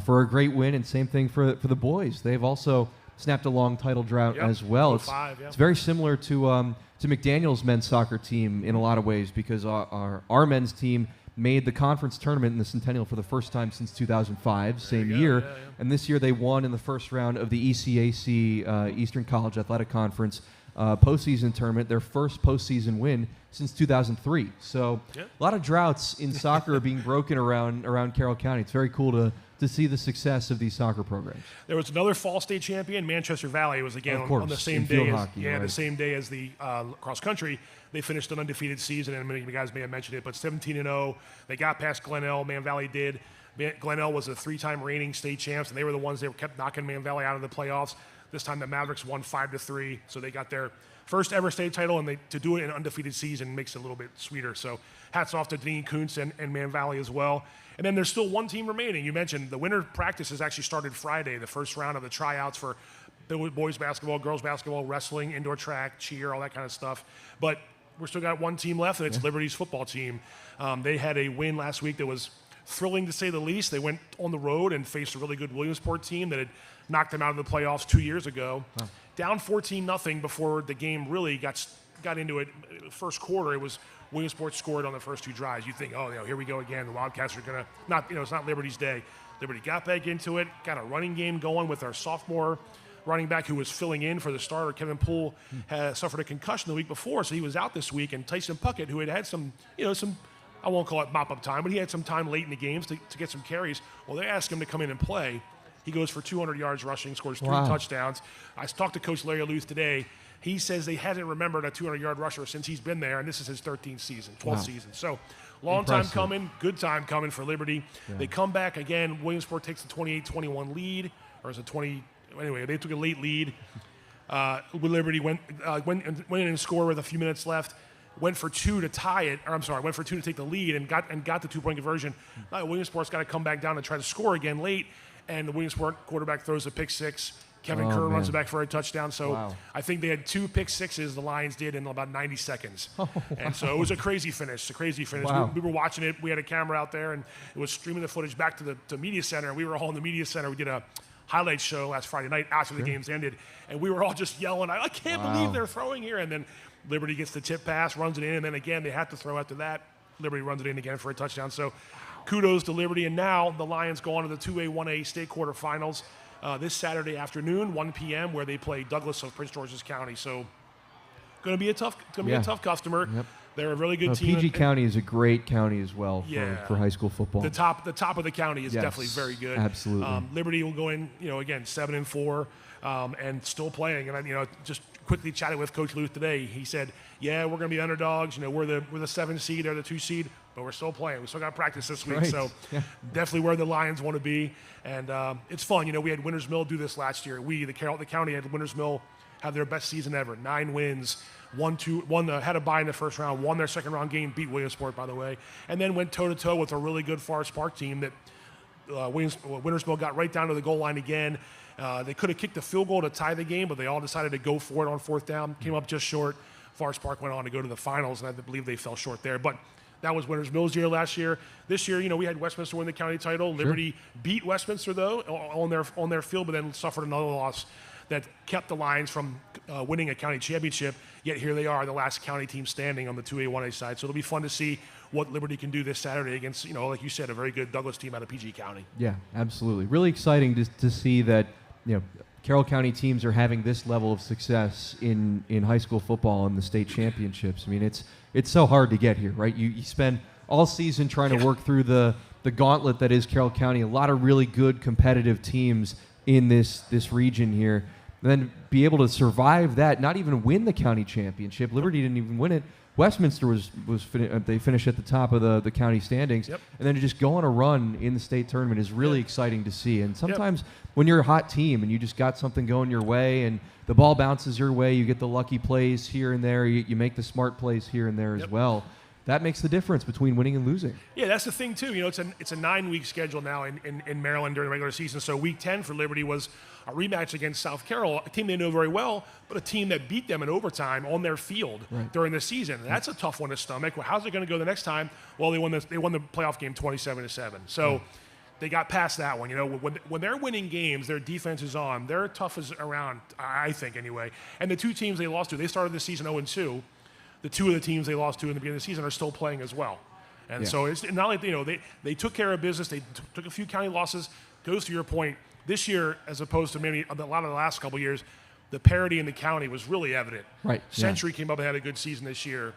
for a great win, and same thing for the boys. They've also snapped a long title drought as well. It's very similar to McDaniel's men's soccer team in a lot of ways, because our men's team made the conference tournament in the Centennial for the first time since 2005, same year. Yeah. And this year they won in the first round of the ECAC, Eastern College Athletic Conference postseason tournament, their first postseason win since 2003. So a lot of droughts in soccer are being broken around Carroll County. It's very cool to see the success of these soccer programs. There was another fall state champion, Manchester Valley. It was again on the same day the same day as the cross country. They finished an undefeated season, and many of you guys may have mentioned it, but 17-0. They got past Glenelg. Man Valley did. Glenelg was a 3-time reigning state champs, and they were the ones that kept knocking Man Valley out of the playoffs. This time the Mavericks won 5-3, so they got their first ever state title, and to do it in an undefeated season makes it a little bit sweeter. So hats off to Dean Kuntz and Man Valley as well. And then there's still one team remaining. You mentioned the winter practice has actually started Friday, the first round of the tryouts for boys basketball, girls basketball, wrestling, indoor track, cheer, all that kind of stuff. But we're still got one team left, and it's Liberty's football team. They had a win last week that was thrilling to say the least. They went on the road and faced a really good Williamsport team that had knocked them out of the playoffs 2 years ago. Wow. Down 14-0 before the game really got into it. First quarter, it was Williamsport scored on the first two drives. You think, here we go again. The Wildcats are going to it's not Liberty's day. Liberty got back into it, got a running game going with our sophomore running back who was filling in for the starter. Kevin Poole had suffered a concussion the week before, so he was out this week. And Tyson Puckett, who had some, I won't call it mop-up time, but he had some time late in the games to get some carries. Well, they asked him to come in and play. He goes for 200 yards rushing, scores 3 touchdowns. I talked to Coach Larry Luth today. He says they hadn't remembered a 200-yard rusher since he's been there, and this is his 13th season, 12th season. So long time coming, good time coming for Liberty. Yeah. They come back again. Williamsport takes the 28-21 lead, or is it 20? Anyway, they took a late lead. Liberty went in and scored with a few minutes left. Went for 2 to tie it. Went for 2 to take the lead and got the 2-point conversion. Williamsport's got to come back down and try to score again late, and the Williamsport quarterback throws a pick six. Kevin Kerr runs it back for a touchdown. So I think they had 2 pick sixes, the Lions did, in about 90 seconds. And so it was a crazy finish. Wow. We were watching it. We had a camera out there, and it was streaming the footage back to the media center. We were all in the media center. We did a highlight show last Friday night after the games ended, and we were all just yelling, I can't believe they're throwing here. And then Liberty gets the tip pass, runs it in, and then again they have to throw after that. Liberty runs it in again for a touchdown. So kudos to Liberty. And now the Lions go on to the 2A, 1A state quarterfinals this Saturday afternoon, 1 p.m., where they play Douglas of Prince George's County. So going to be a tough customer. Yep. They're a really good team. PG County is a great county as well for high school football. The top of the county is definitely very good. Absolutely. Liberty will go in, again 7-4, and still playing. And I, just quickly chatted with Coach Luth today. He said, "Yeah, we're going to be underdogs. We're the 7 seed, they're the 2 seed, but we're still playing. We still got practice this week, so definitely where the Lions want to be." And it's fun. We had Winters Mill do this last year. The county had Winters Mill have their best season ever, 9 wins. Had a bye in the first round, won their second round game, beat Williamsport, by the way, and then went toe-to-toe with a really good Forest Park team that Winters Mill got right down to the goal line again. They could have kicked a field goal to tie the game, but they all decided to go for it on 4th down, came up just short. Forest Park went on to go to the finals, and I believe they fell short there. But that was Winters Mill's year last year. This year, we had Westminster win the county title. Liberty beat Westminster, though, on their field, but then suffered another loss that kept the Lions from winning a county championship. Yet here they are, the last county team standing on the 2A, 1A side. So it'll be fun to see what Liberty can do this Saturday against, like you said, a very good Douglas team out of PG County. Yeah, absolutely. Really exciting to see that, Carroll County teams are having this level of success in high school football in the state championships. I mean, it's so hard to get here, right? You spend all season trying to work through the gauntlet that is Carroll County. A lot of really good competitive teams in this region here. And then be able to survive that, not even win the county championship. Liberty didn't even win it, Westminster they finished at the top of the county standings, and then to just go on a run in the state tournament is really exciting to see. And sometimes when you're a hot team and you just got something going your way and the ball bounces your way, you get the lucky plays here and there, you make the smart plays here and there as well. That makes the difference between winning and losing. Yeah, that's the thing too. It's a 9-week schedule now in Maryland during the regular season. So week 10 for Liberty was a rematch against South Carroll, a team they know very well, but a team that beat them in overtime on their field during the season. And that's a tough one to stomach. Well, how's it going to go the next time? Well, they won the playoff game 27-7. So they got past that one. When they're winning games, their defense is on. They're tough as around, I think anyway. And the two teams they lost to, they started the season 0-2. The two of the teams they lost to in the beginning of the season are still playing as well. And so it's not like, they took care of business. They took a few county losses. Goes to your point, this year, as opposed to maybe a lot of the last couple of years, the parity in the county was really evident. Right. Century came up and had a good season this year.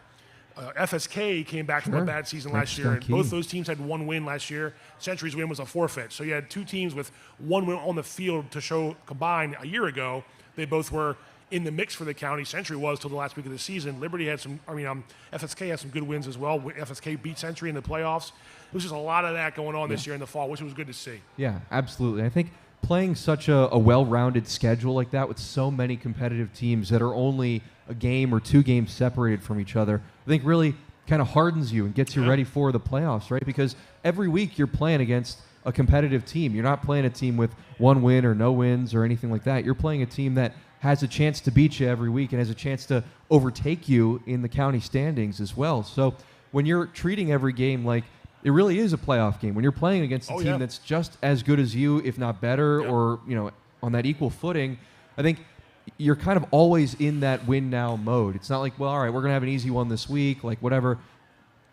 FSK came back from a bad season last year, and both those teams had one win last year. Century's win was a forfeit. So you had two teams with one win on the field to show combined a year ago. They both were in the mix for the county. Century was till the last week of the season. Liberty had FSK had some good wins as well. FSK beat Century in the playoffs. There was just a lot of that going on this year in the fall, which was good to see. Yeah, absolutely. I think playing such a well-rounded schedule like that with so many competitive teams that are only a game or two games separated from each other, I think really kind of hardens you and gets you ready for the playoffs, right? Because every week you're playing against a competitive team. You're not playing a team with one win or no wins or anything like that. You're playing a team that has a chance to beat you every week and has a chance to overtake you in the county standings as well. So when you're treating every game like it really is a playoff game, when you're playing against a team that's just as good as you, if not better, or on that equal footing, I think you're kind of always in that win now mode. It's not like, well, all right, we're going to have an easy one this week, like whatever.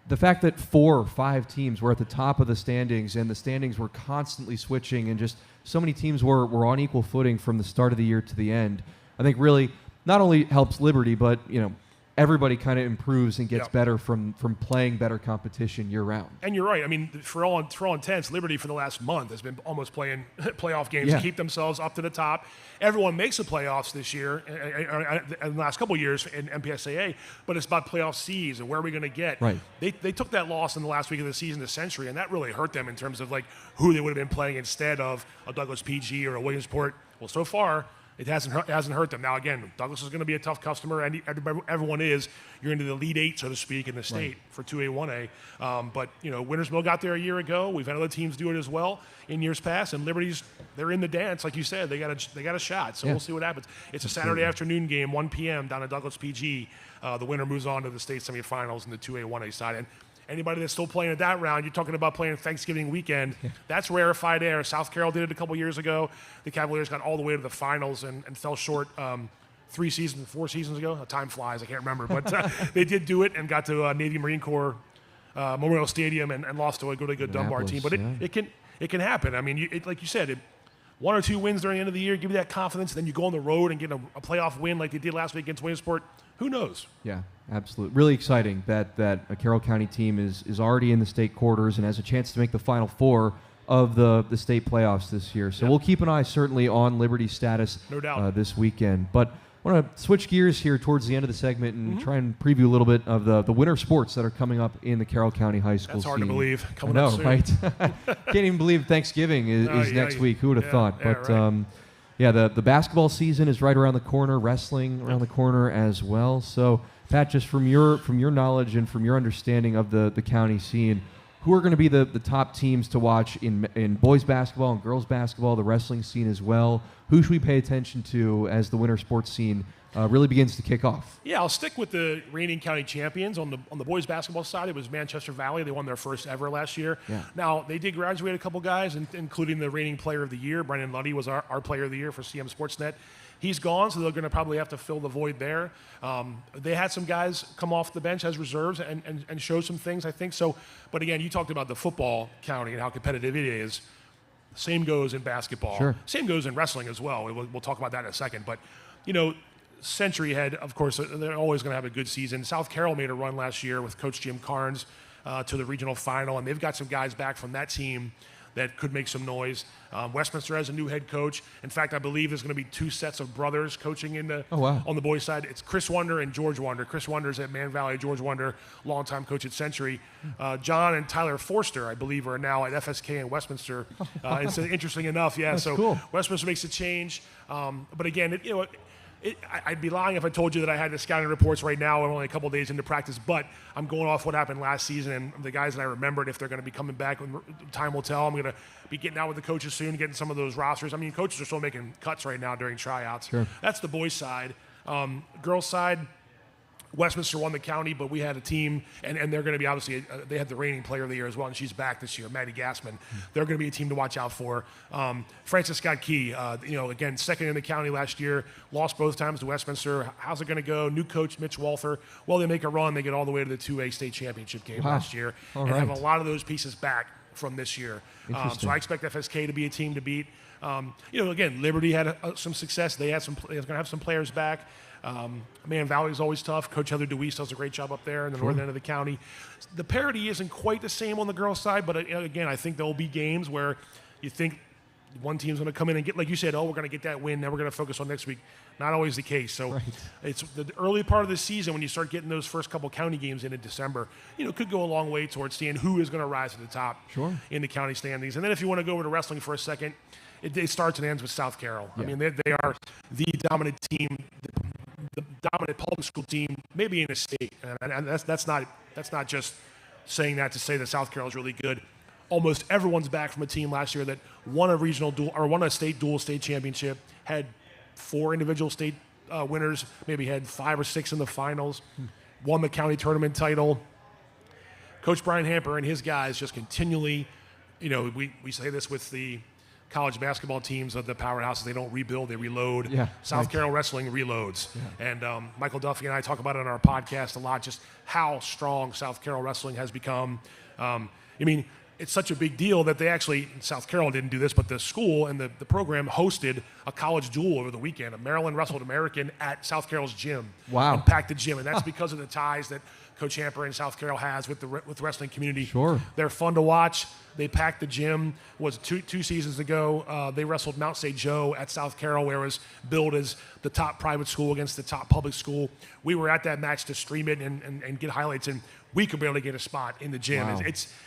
The fact that 4 or 5 teams were at the top of the standings and the standings were constantly switching and just so many teams were on equal footing from the start of the year to the end, I think really not only helps Liberty, but everybody kind of improves and gets better from playing better competition year round. And you're right. I mean, for all intents, Liberty for the last month has been almost playing playoff games to keep themselves up to the top. Everyone makes the playoffs this year, in the last couple of years in MPSAA, but it's about playoff seeds and where are we going to get. Right. They took that loss in the last week of the season to Century, and that really hurt them in terms of like who they would have been playing instead of a Douglas PG or a Williamsport. Well, so far, it hasn't hurt them. Now, again, Douglas is going to be a tough customer, and everyone is. You're into the Elite Eight, so to speak, in the state for 2A, 1A. But, Winters Mill got there a year ago. We've had other teams do it as well in years past, and they're in the dance. Like you said, they got a shot, so we'll see what happens. It's a Saturday afternoon game, 1 p.m. down at Douglas PG. The winner moves on to the state semifinals in the 2A, 1A side. And anybody that's still playing at that round, you're talking about playing Thanksgiving weekend. That's rarefied air. South Carroll did it a couple years ago. The Cavaliers got all the way to the finals and fell short 4 seasons ago. Time flies, I can't remember. But they did do it and got to Navy Marine Corps Memorial Stadium and lost to a really good Dunbar team. But it can happen. I mean, like you said, 1 or 2 wins during the end of the year, give you that confidence, and then you go on the road and get a playoff win like they did last week against Williamsport. Who knows? Yeah, absolutely. Really exciting that a Carroll County team is already in the state quarters and has a chance to make the Final Four of the state playoffs this year. So we'll keep an eye certainly on Liberty's status this weekend. But I want to switch gears here towards the end of the segment and try and preview a little bit of the winter sports that are coming up in the Carroll County High School That's hard scene. to believe. Coming up soon. Right? Can't even believe Thanksgiving is next week. Who would have thought? But the basketball season is right around the corner, wrestling around the corner as well. So, Pat, just from your knowledge and from your understanding of the county scene, who are going to be the top teams to watch in boys basketball and girls basketball, the wrestling scene as well? Who should we pay attention to as the winter sports scene really begins to kick off? Yeah, I'll stick with the reigning county champions. On the boys basketball side, it was Manchester Valley. They won their first ever last year. Yeah. Now, they did graduate a couple guys, including the reigning player of the year. Brendan Luddy was our player of the year for CMSportsNet. He's gone, so they're going to probably have to fill the void there. They had some guys come off the bench as reserves and show some things, I think. So, but again, you talked about the football county and how competitive it is. Same goes in basketball. Sure. Same goes in wrestling as well. We'll talk about that in a second. But, Century had, of course, they're always going to have a good season. South Carroll made a run last year with Coach Jim Carnes to the regional final, and they've got some guys back from that team that could make some noise. Westminster has a new head coach. In fact, I believe there's going to be 2 sets of brothers coaching on the boys' side. It's Chris Wonder and George Wonder. Chris Wonder's at Man Valley. George Wonder, longtime coach at Century. John and Tyler Forster, I believe, are now at FSK in Westminster. It's interesting enough, yeah. That's cool. Westminster makes a change. But again, I'd be lying if I told you that I had the scouting reports right now. I'm only a couple days into practice, but I'm going off what happened last season and the guys that I remembered. If they're going to be coming back, time will tell. I'm going to be getting out with the coaches soon, getting some of those rosters. I mean, coaches are still making cuts right now during tryouts. Sure. That's the boys' side. Girls' side, Westminster won the county, but we had a team, and they're going to be obviously, they had the reigning player of the year as well, and she's back this year, Maddie Gassman. They're going to be a team to watch out for. Francis Scott Key, again, second in the county last year, lost both times to Westminster. How's it going to go? New coach, Mitch Walther. Well, they make a run. They get all the way to the 2A state championship game last year, have a lot of those pieces back from this year. So I expect FSK to be a team to beat. Again, Liberty had some success. They're going to have some players back. Man Valley is always tough. Coach Heather DeWeese does a great job up there in the northern end of the county. The parity isn't quite the same on the girls' side, but again, I think there will be games where you think one team's going to come in and get, like you said, we're going to get that win, then we're going to focus on next week. Not always the case. So It's the early part of the season when you start getting those first couple county games in December, could go a long way towards seeing who is going to rise to the top in the county standings. And then if you want to go over to wrestling for a second, it starts and ends with South Carroll. Yeah. I mean, they are the dominant team, the dominant public school team, maybe in the state. And that's not just saying that to say that South Carroll is really good. Almost everyone's back from a team last year that won a state dual state championship, had 4 individual state winners, maybe had 5 or 6 in the finals, won the county tournament title. Coach Brian Hamper and his guys just continually, we say this with the college basketball teams of the powerhouses, they don't rebuild, they reload. Yeah, South Carroll wrestling reloads. Yeah. And Michael Duffy and I talk about it on our podcast a lot, just how strong South Carroll wrestling has become. It's such a big deal that they actually, South Carroll didn't do this, but the school and the program hosted a college duel over the weekend. Maryland wrestled American at South Carroll's gym. Wow. And packed the gym. And that's because of the ties that Coach Hamper and South Carroll has with the wrestling community. Sure. They're fun to watch. They packed the gym. Was two seasons ago. They wrestled Mount St. Joe at South Carroll, where it was billed as the top private school against the top public school. We were at that match to stream it and get highlights, and we could barely get a spot in the gym. Wow.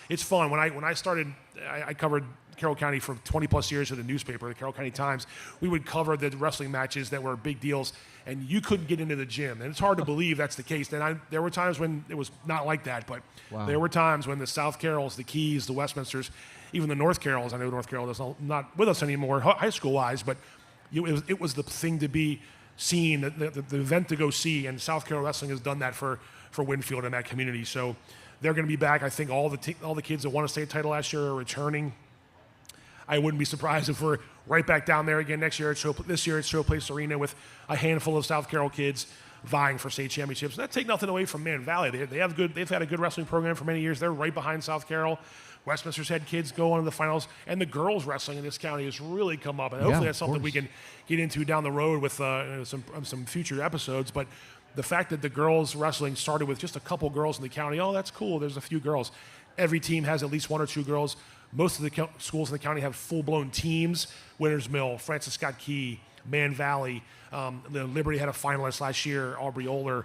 It's fun. When I started, I covered Carroll County for 20 plus years at a newspaper, the Carroll County Times. We would cover the wrestling matches that were big deals, and you couldn't get into the gym. And it's hard to believe that's the case. And there were times when it was not like that, but there were times when the South Carrolls, the Keys, the Westminsters, even the North Carrolls, I know North Carroll is not with us anymore high school-wise, but it was the thing to be seen, the event to go see, and South Carroll Wrestling has done that for Winfield and that community. So they're going to be back. I think all the kids that won a state title last year are returning. I wouldn't be surprised if we're right back down there again next year. This year at Showplace Arena with a handful of South Carroll kids vying for state championships. That take nothing away from Man Valley. They've had a good wrestling program for many years. They're right behind South Carroll. Westminster's had kids go on to the finals, and the girls wrestling in this county has really come up. And hopefully that's something we can get into down the road with some future episodes. But the fact that the girls wrestling started with just a couple girls in the county, that's cool. There's a few girls. Every team has at least 1 or 2 girls. Most of the schools in the county have full-blown teams. Winters Mill, Francis Scott Key, Man Valley. The Liberty had a finalist last year, Aubrey Oler.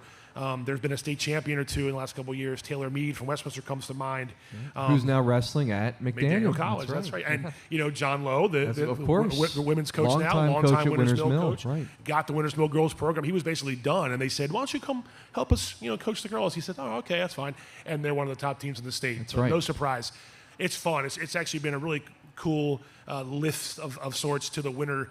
There's been a state champion or 2 in the last couple of years. Taylor Mead from Westminster comes to mind. Who's now wrestling at McDaniel College. That's right. And, John Lowe, the women's coach longtime Winters Mill coach, got the Winters Mill girls program. He was basically done. And they said, why don't you come help us, coach the girls? He said, okay, that's fine. And they're one of the top teams in the state. No surprise. It's fun. It's actually been a really cool lift of sorts to the winter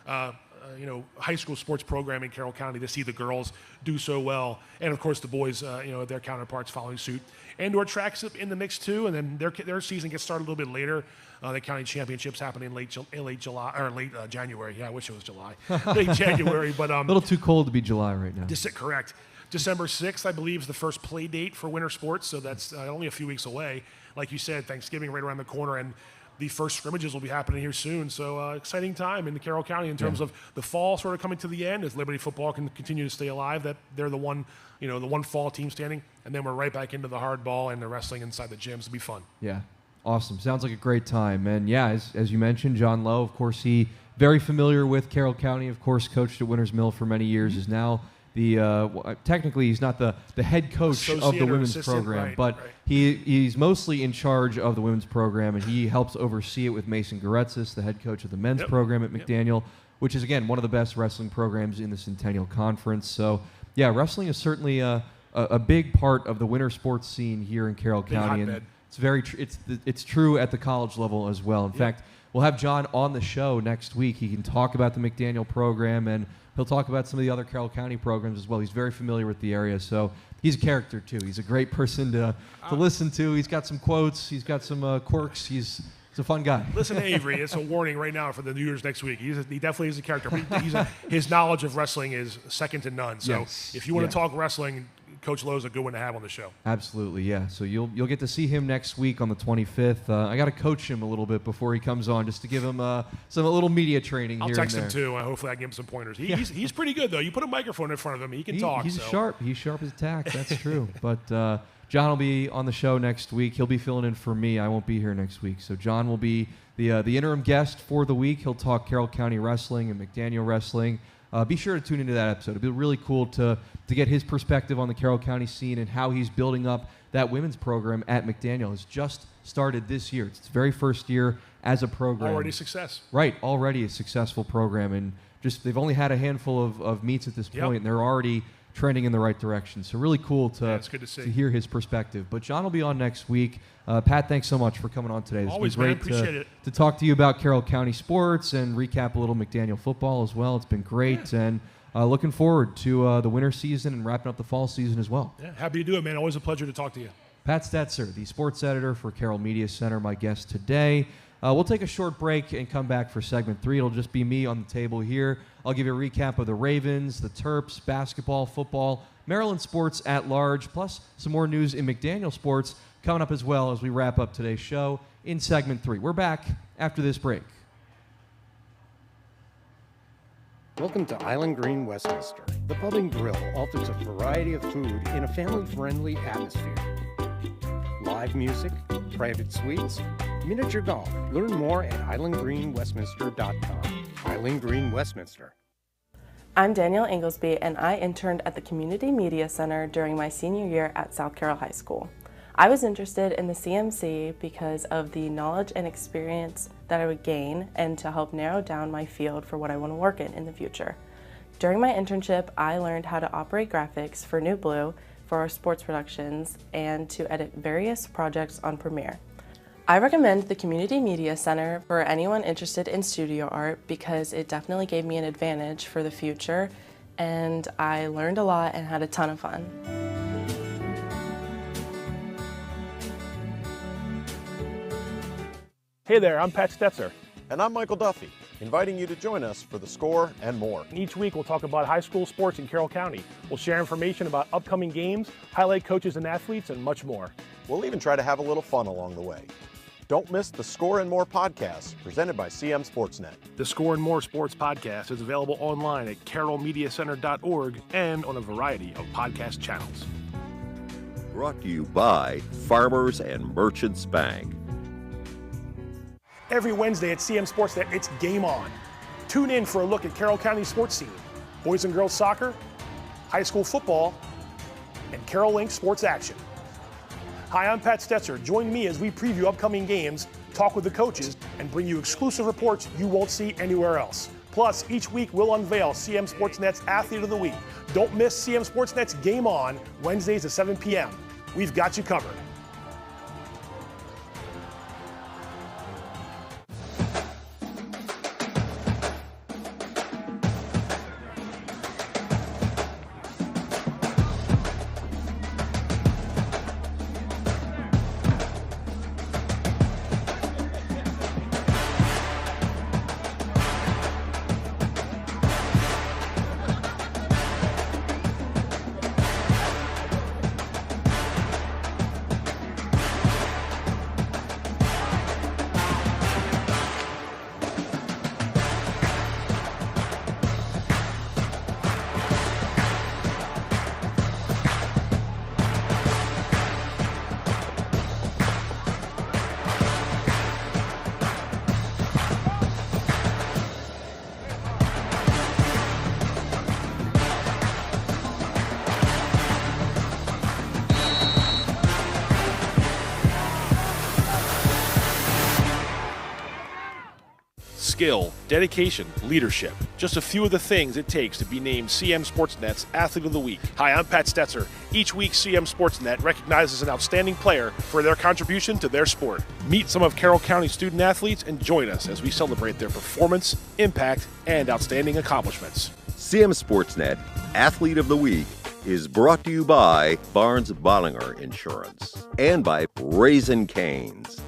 high school sports program in Carroll County to see the girls do so well, and of course the boys, their counterparts following suit. Indoor track's in the mix too, and then their season gets started a little bit later. The county championships happen in late July or late January. Yeah, I wish it was July, late January, but a little too cold to be July right now. Correct. December 6th, I believe, is the first play date for winter sports, so that's only a few weeks away. Like you said, Thanksgiving right around the corner, and the first scrimmages will be happening here soon. So exciting time in the Carroll County in terms of the fall sort of coming to the end as Liberty football can continue to stay alive. That they're the one fall team standing, and then we're right back into the hardball and the wrestling inside the gyms. It'll be fun. Yeah. Awesome. Sounds like a great time. And yeah, as you mentioned, John Lowe, of course, he very familiar with Carroll County, of course, coached at Winners Mill for many years, is now technically he's not the head coach of the women's program, but he's mostly in charge of the women's program, and he helps oversee it with Mason Goretzis, the head coach of the men's program at McDaniel, which is, again, one of the best wrestling programs in the Centennial Conference. So, yeah, wrestling is certainly a big part of the winter sports scene here in Carroll County, and it's true at the college level as well. In fact, we'll have John on the show next week. He can talk about the McDaniel program, and he'll talk about some of the other Carroll County programs as well. He's very familiar with the area, so he's a character too. He's a great person to listen to. He's got some quotes. He's got some quirks. He's a fun guy. Listen to Avery. It's a warning right now for the New Year's next week. He definitely is a character. His knowledge of wrestling is second to none. So if you want to talk wrestling, Coach Lowe's a good one to have on the show. Absolutely, yeah. So you'll get to see him next week on the 25th. I got to coach him a little bit before he comes on, just to give him a little media training. I'll here text and him too. Hopefully, I can give him some pointers. He's pretty good though. You put a microphone in front of him, he can talk. He's sharp. He's sharp as a tack. That's true. But John will be on the show next week. He'll be filling in for me. I won't be here next week. So John will be the interim guest for the week. He'll talk Carroll County wrestling and McDaniel wrestling. Be sure to tune into that episode. It'll be really cool to get his perspective on the Carroll County scene and how he's building up that women's program at McDaniel. It's just started this year. It's its very first year as a program. Already success. Right, already a successful program. And just they've only had a handful of meets at this point, and they're already trending in the right direction. So really cool to hear his perspective. But John will be on next week. Pat, thanks so much for coming on today. Always, man. Appreciate it. To talk to you about Carroll County sports and recap a little McDaniel football as well. It's been great, and looking forward to the winter season and wrapping up the fall season as well. Yeah, happy to do it, man. Always a pleasure to talk to you. Pat Stoetzer, the sports editor for Carroll Media Center, my guest today. We'll take a short break and come back for segment 3. It'll just be me on the table here. I'll give you a recap of the Ravens, the Terps, basketball, football, Maryland sports at large, plus some more news in McDaniel sports coming up as well as we wrap up today's show in segment 3. We're back after this break. Welcome to Island Green, Westminster. The Pub and Grill offers a variety of food in a family-friendly atmosphere. Live music, private suites, miniature golf. Learn more at islandgreenwestminster.com. Island Green, Westminster. I'm Danielle Inglesby, and I interned at the Community Media Center during my senior year at South Carroll High School. I was interested in the CMC because of the knowledge and experience that I would gain and to help narrow down my field for what I want to work in the future. During my internship, I learned how to operate graphics for New Blue for our sports productions and to edit various projects on Premiere. I recommend the Community Media Center for anyone interested in studio art because it definitely gave me an advantage for the future, and I learned a lot and had a ton of fun. Hey there, I'm Pat Stoetzer. And I'm Michael Duffy, inviting you to join us for The Score and more. Each week we'll talk about high school sports in Carroll County. We'll share information about upcoming games, highlight coaches and athletes, and much more. We'll even try to have a little fun along the way. Don't miss the Score and More podcast presented by CMSportsNet. The Score and More Sports podcast is available online at carrollmediacenter.org and on a variety of podcast channels. Brought to you by Farmers and Merchants Bank. Every Wednesday at CM Sportsnet, it's Game On. Tune in for a look at Carroll County sports scene, boys and girls soccer, high school football, and Carroll Link sports action. Hi, I'm Pat Stoetzer. Join me as we preview upcoming games, talk with the coaches, and bring you exclusive reports you won't see anywhere else. Plus, each week we'll unveil CM Sportsnet's Athlete of the Week. Don't miss CM Sportsnet's Game On, Wednesdays at 7 p.m. We've got you covered. skill, dedication, leadership. Just a few of the things it takes to be named CM Sportsnet's Athlete of the Week. Hi, I'm Pat Stoetzer. Each week, CM Sportsnet recognizes an outstanding player for their contribution to their sport. Meet some of Carroll County student athletes and join us as we celebrate their performance, impact, and outstanding accomplishments. CM Sportsnet Athlete of the Week is brought to you by Barnes Bollinger Insurance and by Raising Cane's.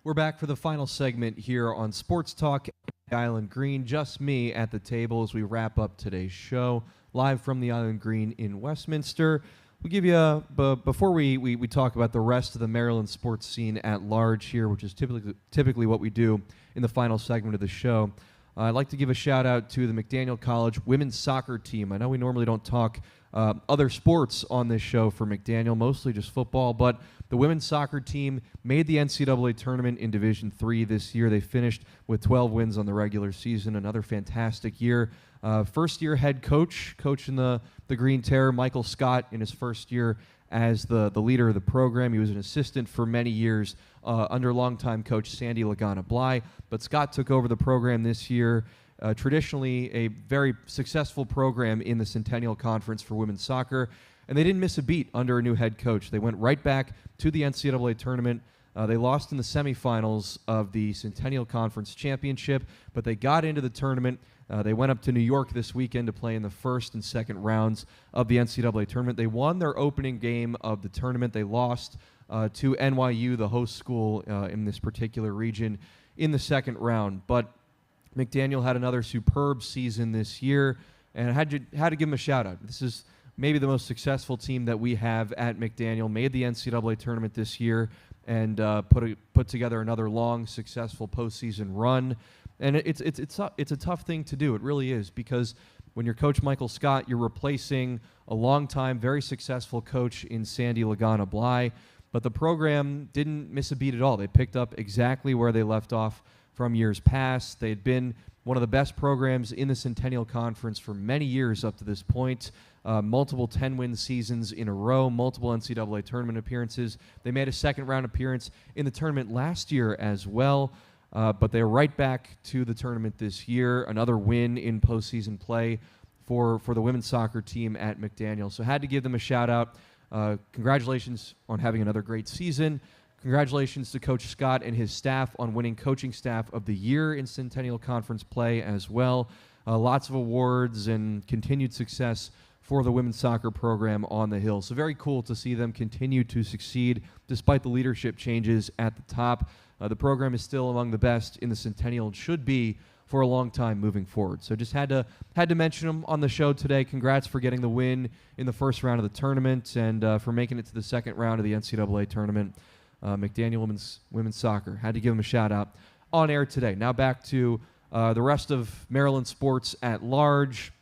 We're back for the final segment here on Sports Talk Island Green. Just me at the table as we wrap up today's show, live from the Island Green in Westminster. We'll give you before we talk about the rest of the Maryland sports scene at large here, which is typically what we do in the final segment of the show. I'd like to give a shout out to the McDaniel College women's soccer team. I know we normally don't talk other sports on this show for McDaniel, mostly just football, but the women's soccer team made the NCAA tournament in Division III this year. They finished with 12 wins on the regular season, another fantastic year. First-year head coach in the Green Terror, Michael Scott, in his first year as the leader of the program. He was an assistant for many years under longtime coach Sandy Lagana-Bly, but Scott took over the program this year. Traditionally a very successful program in the Centennial Conference for women's soccer, and they didn't miss a beat under a new head coach. They went right back to the NCAA tournament. They lost in the semifinals of the Centennial Conference Championship, but they got into the tournament. They went up to New York this weekend to play in the first and second rounds of the NCAA tournament. They won their opening game of the tournament. They lost to NYU, the host school in this particular region, in the second round. But McDaniel had another superb season this year, and I had to give him a shout-out. This is maybe the most successful team that we have at McDaniel. Made the NCAA tournament this year and put together another long, successful postseason run. And it's a tough thing to do. It really is, because when you're Coach Michael Scott, you're replacing a long-time, very successful coach in Sandy Lagana-Bly. But the program didn't miss a beat at all. They picked up exactly where they left off from years past. They had been one of the best programs in the Centennial Conference for many years up to this point. Multiple 10-win seasons in a row, multiple NCAA tournament appearances. They made a second-round appearance in the tournament last year as well, but they're right back to the tournament this year. Another win in postseason play for the women's soccer team at McDaniel. So had to give them a shout-out. Congratulations on having another great season. Congratulations to Coach Scott and his staff on winning Coaching Staff of the Year in Centennial Conference play as well. Lots of awards and continued success for the women's soccer program on the Hill. So very cool to see them continue to succeed despite the leadership changes at the top. The program is still among the best in the Centennial and should be for a long time moving forward. So just had to mention them on the show today. Congrats for getting the win in the first round of the tournament and for making it to the second round of the NCAA tournament. McDaniel women's soccer. Had to give them a shout out on air today. Now back to the rest of Maryland sports at large.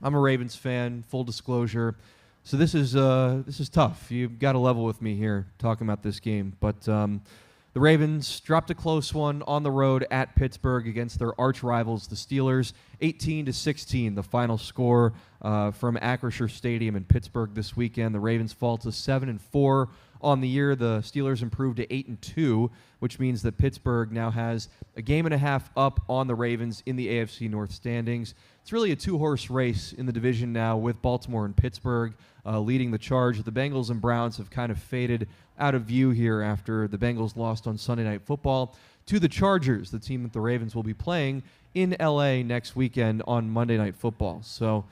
I'm a Ravens fan, full disclosure. So this is tough. You've got to level with me here talking about this game. But the Ravens dropped a close one on the road at Pittsburgh against their arch rivals, the Steelers. 18-16, the final score from Acrisure Stadium in Pittsburgh this weekend. The Ravens fall to 7-4 on the year. The Steelers improved to 8-2, which means that Pittsburgh now has a game and a half up on the Ravens in the AFC North standings. It's really a two-horse race in the division now, with Baltimore and Pittsburgh leading the charge. The Bengals and Browns have kind of faded out of view here after the Bengals lost on Sunday Night Football to the Chargers, the team that the Ravens will be playing in LA next weekend on Monday Night Football. So,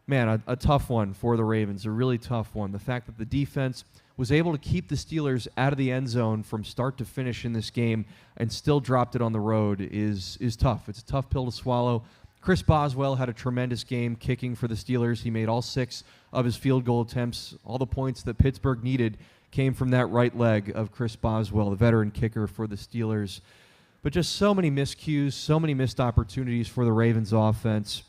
man, a tough one for the Ravens, a really tough one. The fact that the defense was able to keep the Steelers out of the end zone from start to finish in this game and still dropped it on the road is tough. It's a tough pill to swallow. Chris Boswell had a tremendous game kicking for the Steelers. He made all 6 of his field goal attempts. All the points that Pittsburgh needed came from that right leg of Chris Boswell, the veteran kicker for the Steelers. But just so many miscues, so many missed opportunities for the Ravens offense.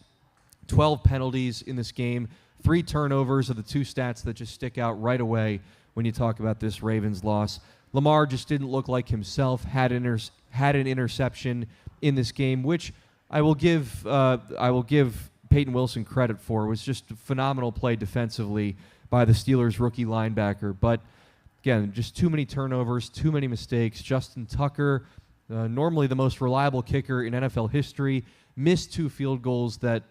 12 penalties in this game. 3 turnovers are the 2 stats that just stick out right away when you talk about this Ravens loss. Lamar just didn't look like himself, had an interception in this game, which I will give Peyton Wilson credit for. It was just a phenomenal play defensively by the Steelers rookie linebacker. But again, just too many turnovers, too many mistakes. Justin Tucker, normally the most reliable kicker in NFL history, missed 2 field goals that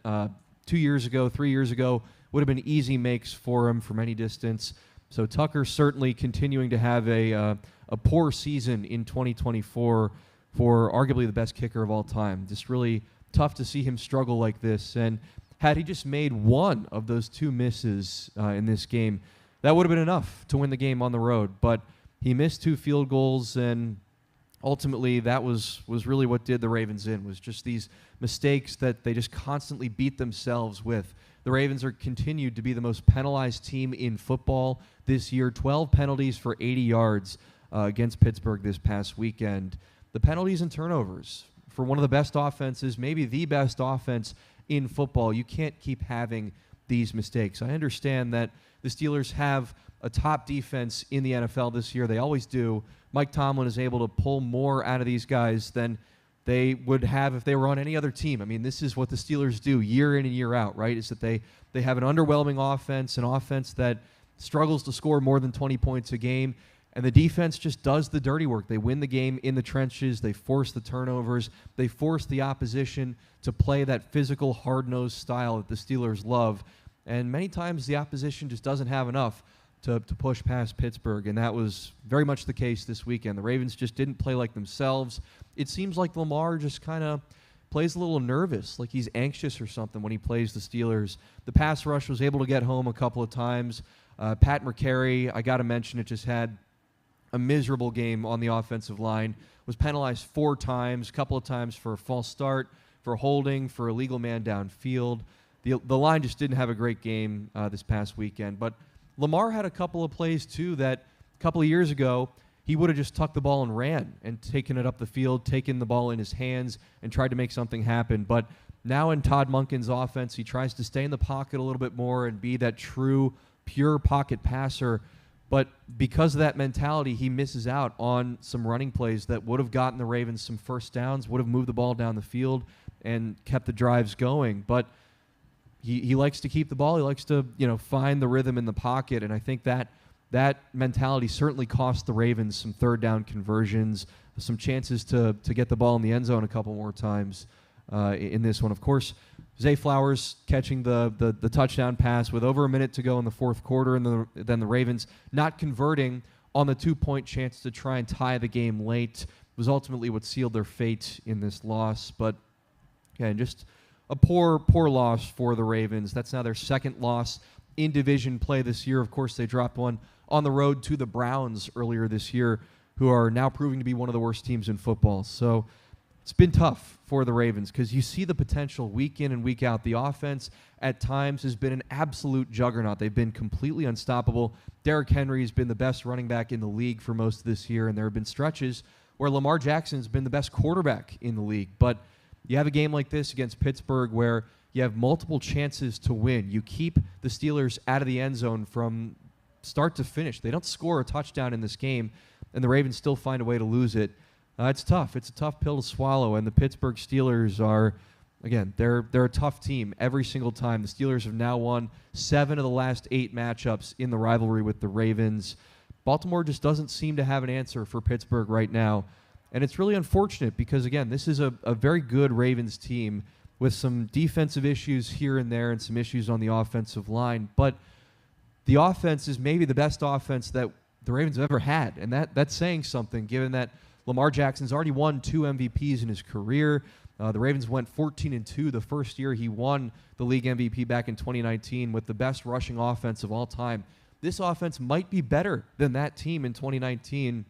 2 years ago, 3 years ago, would have been easy makes for him from any distance. So Tucker certainly continuing to have a poor season in 2024 for arguably the best kicker of all time. Just really tough to see him struggle like this. And had he just made 1 of those 2 misses in this game, that would have been enough to win the game on the road. But he missed 2 field goals, and ultimately that was really what did the Ravens in, was just these mistakes that they just constantly beat themselves with. The Ravens are continued to be the most penalized team in football this year. 12 penalties for 80 yards against Pittsburgh this past weekend. The penalties and turnovers for one of the best offenses, maybe the best offense in football. You can't keep having these mistakes. I understand that the Steelers have a top defense in the NFL this year. They always do. Mike Tomlin is able to pull more out of these guys than they would have if they were on any other team. I mean, this is what the Steelers do year in and year out, right? Is that they have an underwhelming offense, an offense that struggles to score more than 20 points a game, and the defense just does the dirty work. They win the game in the trenches. They force the turnovers. They force the opposition to play that physical, hard-nosed style that the Steelers love. And many times the opposition just doesn't have enough to push past Pittsburgh, and that was very much the case this weekend. The Ravens just didn't play like themselves. It seems like Lamar just kind of plays a little nervous, like he's anxious or something when he plays the Steelers. The pass rush was able to get home a couple of times. Pat McCary, I got to mention it, just had a miserable game on the offensive line, was penalized 4 times, a couple of times for a false start, for holding, for illegal man downfield. The line just didn't have a great game this past weekend. But Lamar had a couple of plays, too, that a couple of years ago, he would have just tucked the ball and ran and taken it up the field, taken the ball in his hands and tried to make something happen. But now in Todd Monken's offense, he tries to stay in the pocket a little bit more and be that true, pure pocket passer. But because of that mentality, he misses out on some running plays that would have gotten the Ravens some first downs, would have moved the ball down the field and kept the drives going. But he likes to keep the ball. He likes to, find the rhythm in the pocket. And I think that mentality certainly cost the Ravens some third down conversions, some chances to get the ball in the end zone a couple more times in this one. Of course, Zay Flowers catching the touchdown pass with over a minute to go in the fourth quarter, and then the Ravens not converting on the 2-point chance to try and tie the game late was ultimately what sealed their fate in this loss. But again, just a poor loss for the Ravens. That's now their second loss in division play this year. Of course, they dropped one on the road to the Browns earlier this year, who are now proving to be one of the worst teams in football. So it's been tough for the Ravens because you see the potential week in and week out. The offense at times has been an absolute juggernaut. They've been completely unstoppable. Derrick Henry has been the best running back in the league for most of this year, and there have been stretches where Lamar Jackson's been the best quarterback in the league. But you have a game like this against Pittsburgh where you have multiple chances to win. You keep the Steelers out of the end zone from start to finish. They don't score a touchdown in this game, and the Ravens still find a way to lose it. It's tough. It's a tough pill to swallow, and the Pittsburgh Steelers are, again, they're a tough team every single time. The Steelers have now won 7 of the last 8 matchups in the rivalry with the Ravens. Baltimore just doesn't seem to have an answer for Pittsburgh right now, and it's really unfortunate because, again, this is a very good Ravens team with some defensive issues here and there and some issues on the offensive line. But the offense is maybe the best offense that the Ravens have ever had, and that's saying something given that Lamar Jackson's already won 2 MVPs in his career. The Ravens went 14-2 the first year he won the league MVP back in 2019 with the best rushing offense of all time. This offense might be better than that team in 2019,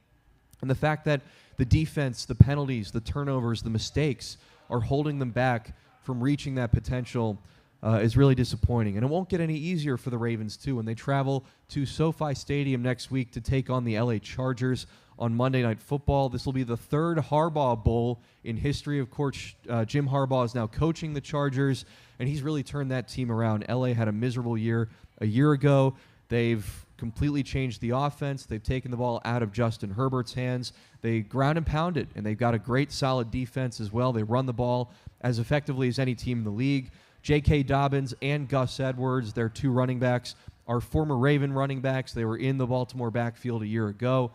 and the fact that the defense, the penalties, the turnovers, the mistakes are holding them back from reaching that potential is really disappointing. And it won't get any easier for the Ravens, too, when they travel to SoFi Stadium next week to take on the LA Chargers on Monday Night Football. This will be the third Harbaugh Bowl in history. Of course, Jim Harbaugh is now coaching the Chargers, and he's really turned that team around. LA had a miserable year a year ago. They've completely changed the offense. They've taken the ball out of Justin Herbert's hands. They ground and pound it, and they've got a great, solid defense as well. They run the ball as effectively as any team in the league. J.K. Dobbins and Gus Edwards, their two running backs, are former Raven running backs. They were in the Baltimore backfield a year ago.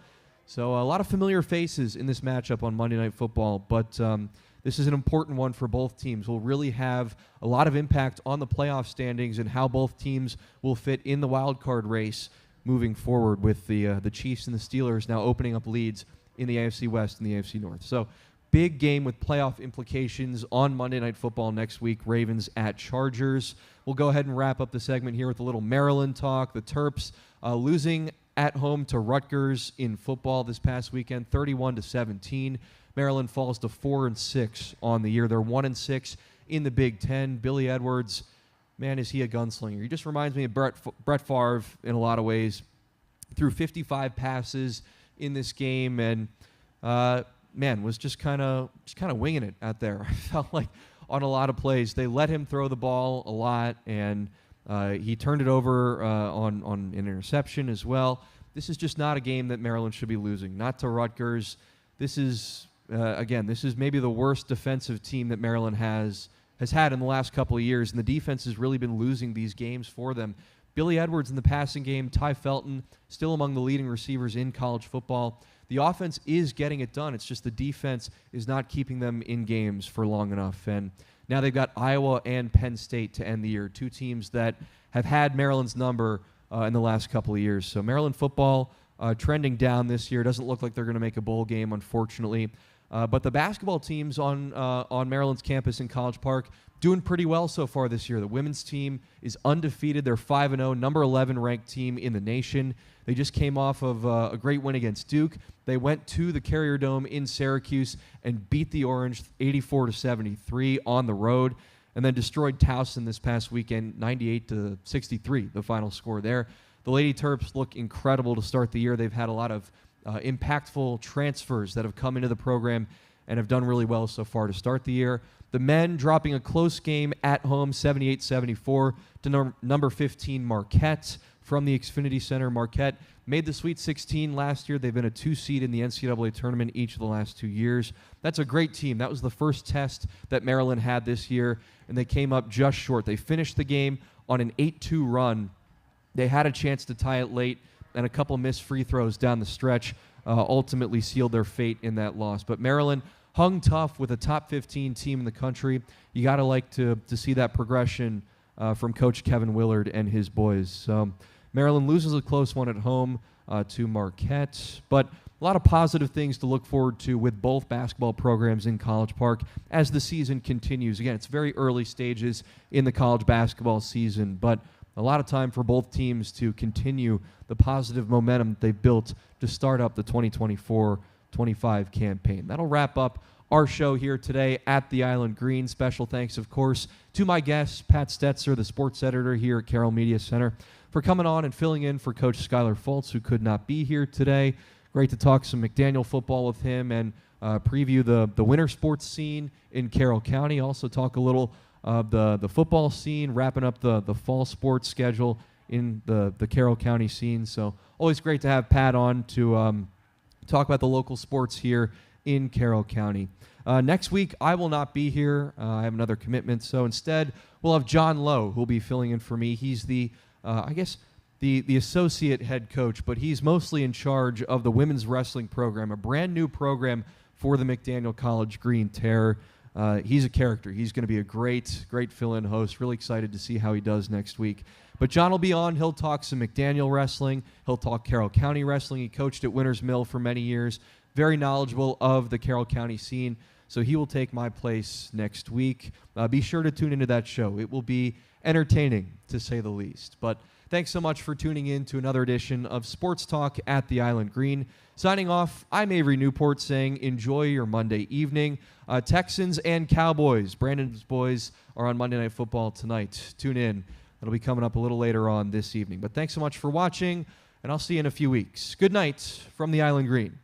So a lot of familiar faces in this matchup on Monday Night Football, but this is an important one for both teams. Will really have a lot of impact on the playoff standings and how both teams will fit in the wild card race moving forward, with the Chiefs and the Steelers now opening up leads in the AFC West and the AFC North. So big game with playoff implications on Monday Night Football next week, Ravens at Chargers. We'll go ahead and wrap up the segment here with a little Maryland talk. The Terps losing at home to Rutgers in football this past weekend, 31-17. Maryland falls to 4-6 on the year. They're 1-6 in the Big Ten. Billy Edwards, man, is he a gunslinger. He just reminds me of Brett Favre in a lot of ways. Threw 55 passes in this game, and man, was just kind of winging it out there. I felt like on a lot of plays they let him throw the ball a lot, and he turned it over on an interception as well. This is just not a game that Maryland should be losing. Not to Rutgers. This is this is maybe the worst defensive team that Maryland has had in the last couple of years, and the defense has really been losing these games for them. Billy Edwards in the passing game, Ty Felton still among the leading receivers in college football. The offense is getting it done. It's just the defense is not keeping them in games for long enough. And now they've got Iowa and Penn State to end the year, two teams that have had Maryland's number in the last couple of years. So Maryland football trending down this year. Doesn't look like they're going to make a bowl game, unfortunately. But the basketball teams on Maryland's campus in College Park doing pretty well so far this year. The women's team is undefeated. They're 5-0, number 11 ranked team in the nation. They just came off of a great win against Duke. They went to the Carrier Dome in Syracuse and beat the Orange 84-73 on the road, and then destroyed Towson this past weekend, 98-63, the final score there. The Lady Terps look incredible to start the year. They've had a lot of impactful transfers that have come into the program and have done really well so far to start the year. The men dropping a close game at home, 78-74 to number 15 Marquette from the Xfinity Center. Marquette made the Sweet 16 last year. They've been a 2 seed in the NCAA tournament each of the last 2 years. That's a great team. That was the first test that Maryland had this year, and they came up just short. They finished the game on an 8-2 run. They had a chance to tie it late, and a couple missed free throws down the stretch ultimately sealed their fate in that loss. But Maryland hung tough with a top 15 team in the country. You got to like to see that progression from Coach Kevin Willard and his boys. So Maryland loses a close one at home to Marquette, but a lot of positive things to look forward to with both basketball programs in College Park as the season continues. Again, it's very early stages in the college basketball season, but a lot of time for both teams to continue the positive momentum that they've built to start up the 2024-25 campaign. That'll wrap up our show here today at the Island Green. Special thanks, of course, to my guest, Pat Stoetzer, the sports editor here at Carroll Media Center, for coming on and filling in for Coach Skyler Fultz, who could not be here today. Great to talk some McDaniel football with him and preview the winter sports scene in Carroll County. Also talk a little of the football scene, wrapping up the fall sports schedule in the Carroll County scene. So always great to have Pat on to talk about the local sports here in Carroll County. Next week, I will not be here. I have another commitment. So instead, we'll have John Lowe, who will be filling in for me. He's the associate head coach, but he's mostly in charge of the women's wrestling program, a brand new program for the McDaniel College Green Terror. He's a character. He's going to be a great fill-in host. Really excited to see how he does next week. But John will be on. He'll talk some McDaniel wrestling. He'll talk Carroll County wrestling. He coached at Winters Mill for many years. Very knowledgeable of the Carroll County scene. So he will take my place next week. Be sure to tune into that show. It will be entertaining, to say the least. But Thanks so much for tuning in to another edition of Sports Talk at the Island Green. Signing off, I'm Avery Newport saying enjoy your Monday evening. Texans and Cowboys, Brandon's boys, are on Monday Night Football tonight. Tune in. It'll be coming up a little later on this evening. But thanks so much for watching, and I'll see you in a few weeks. Good night from the Island Green.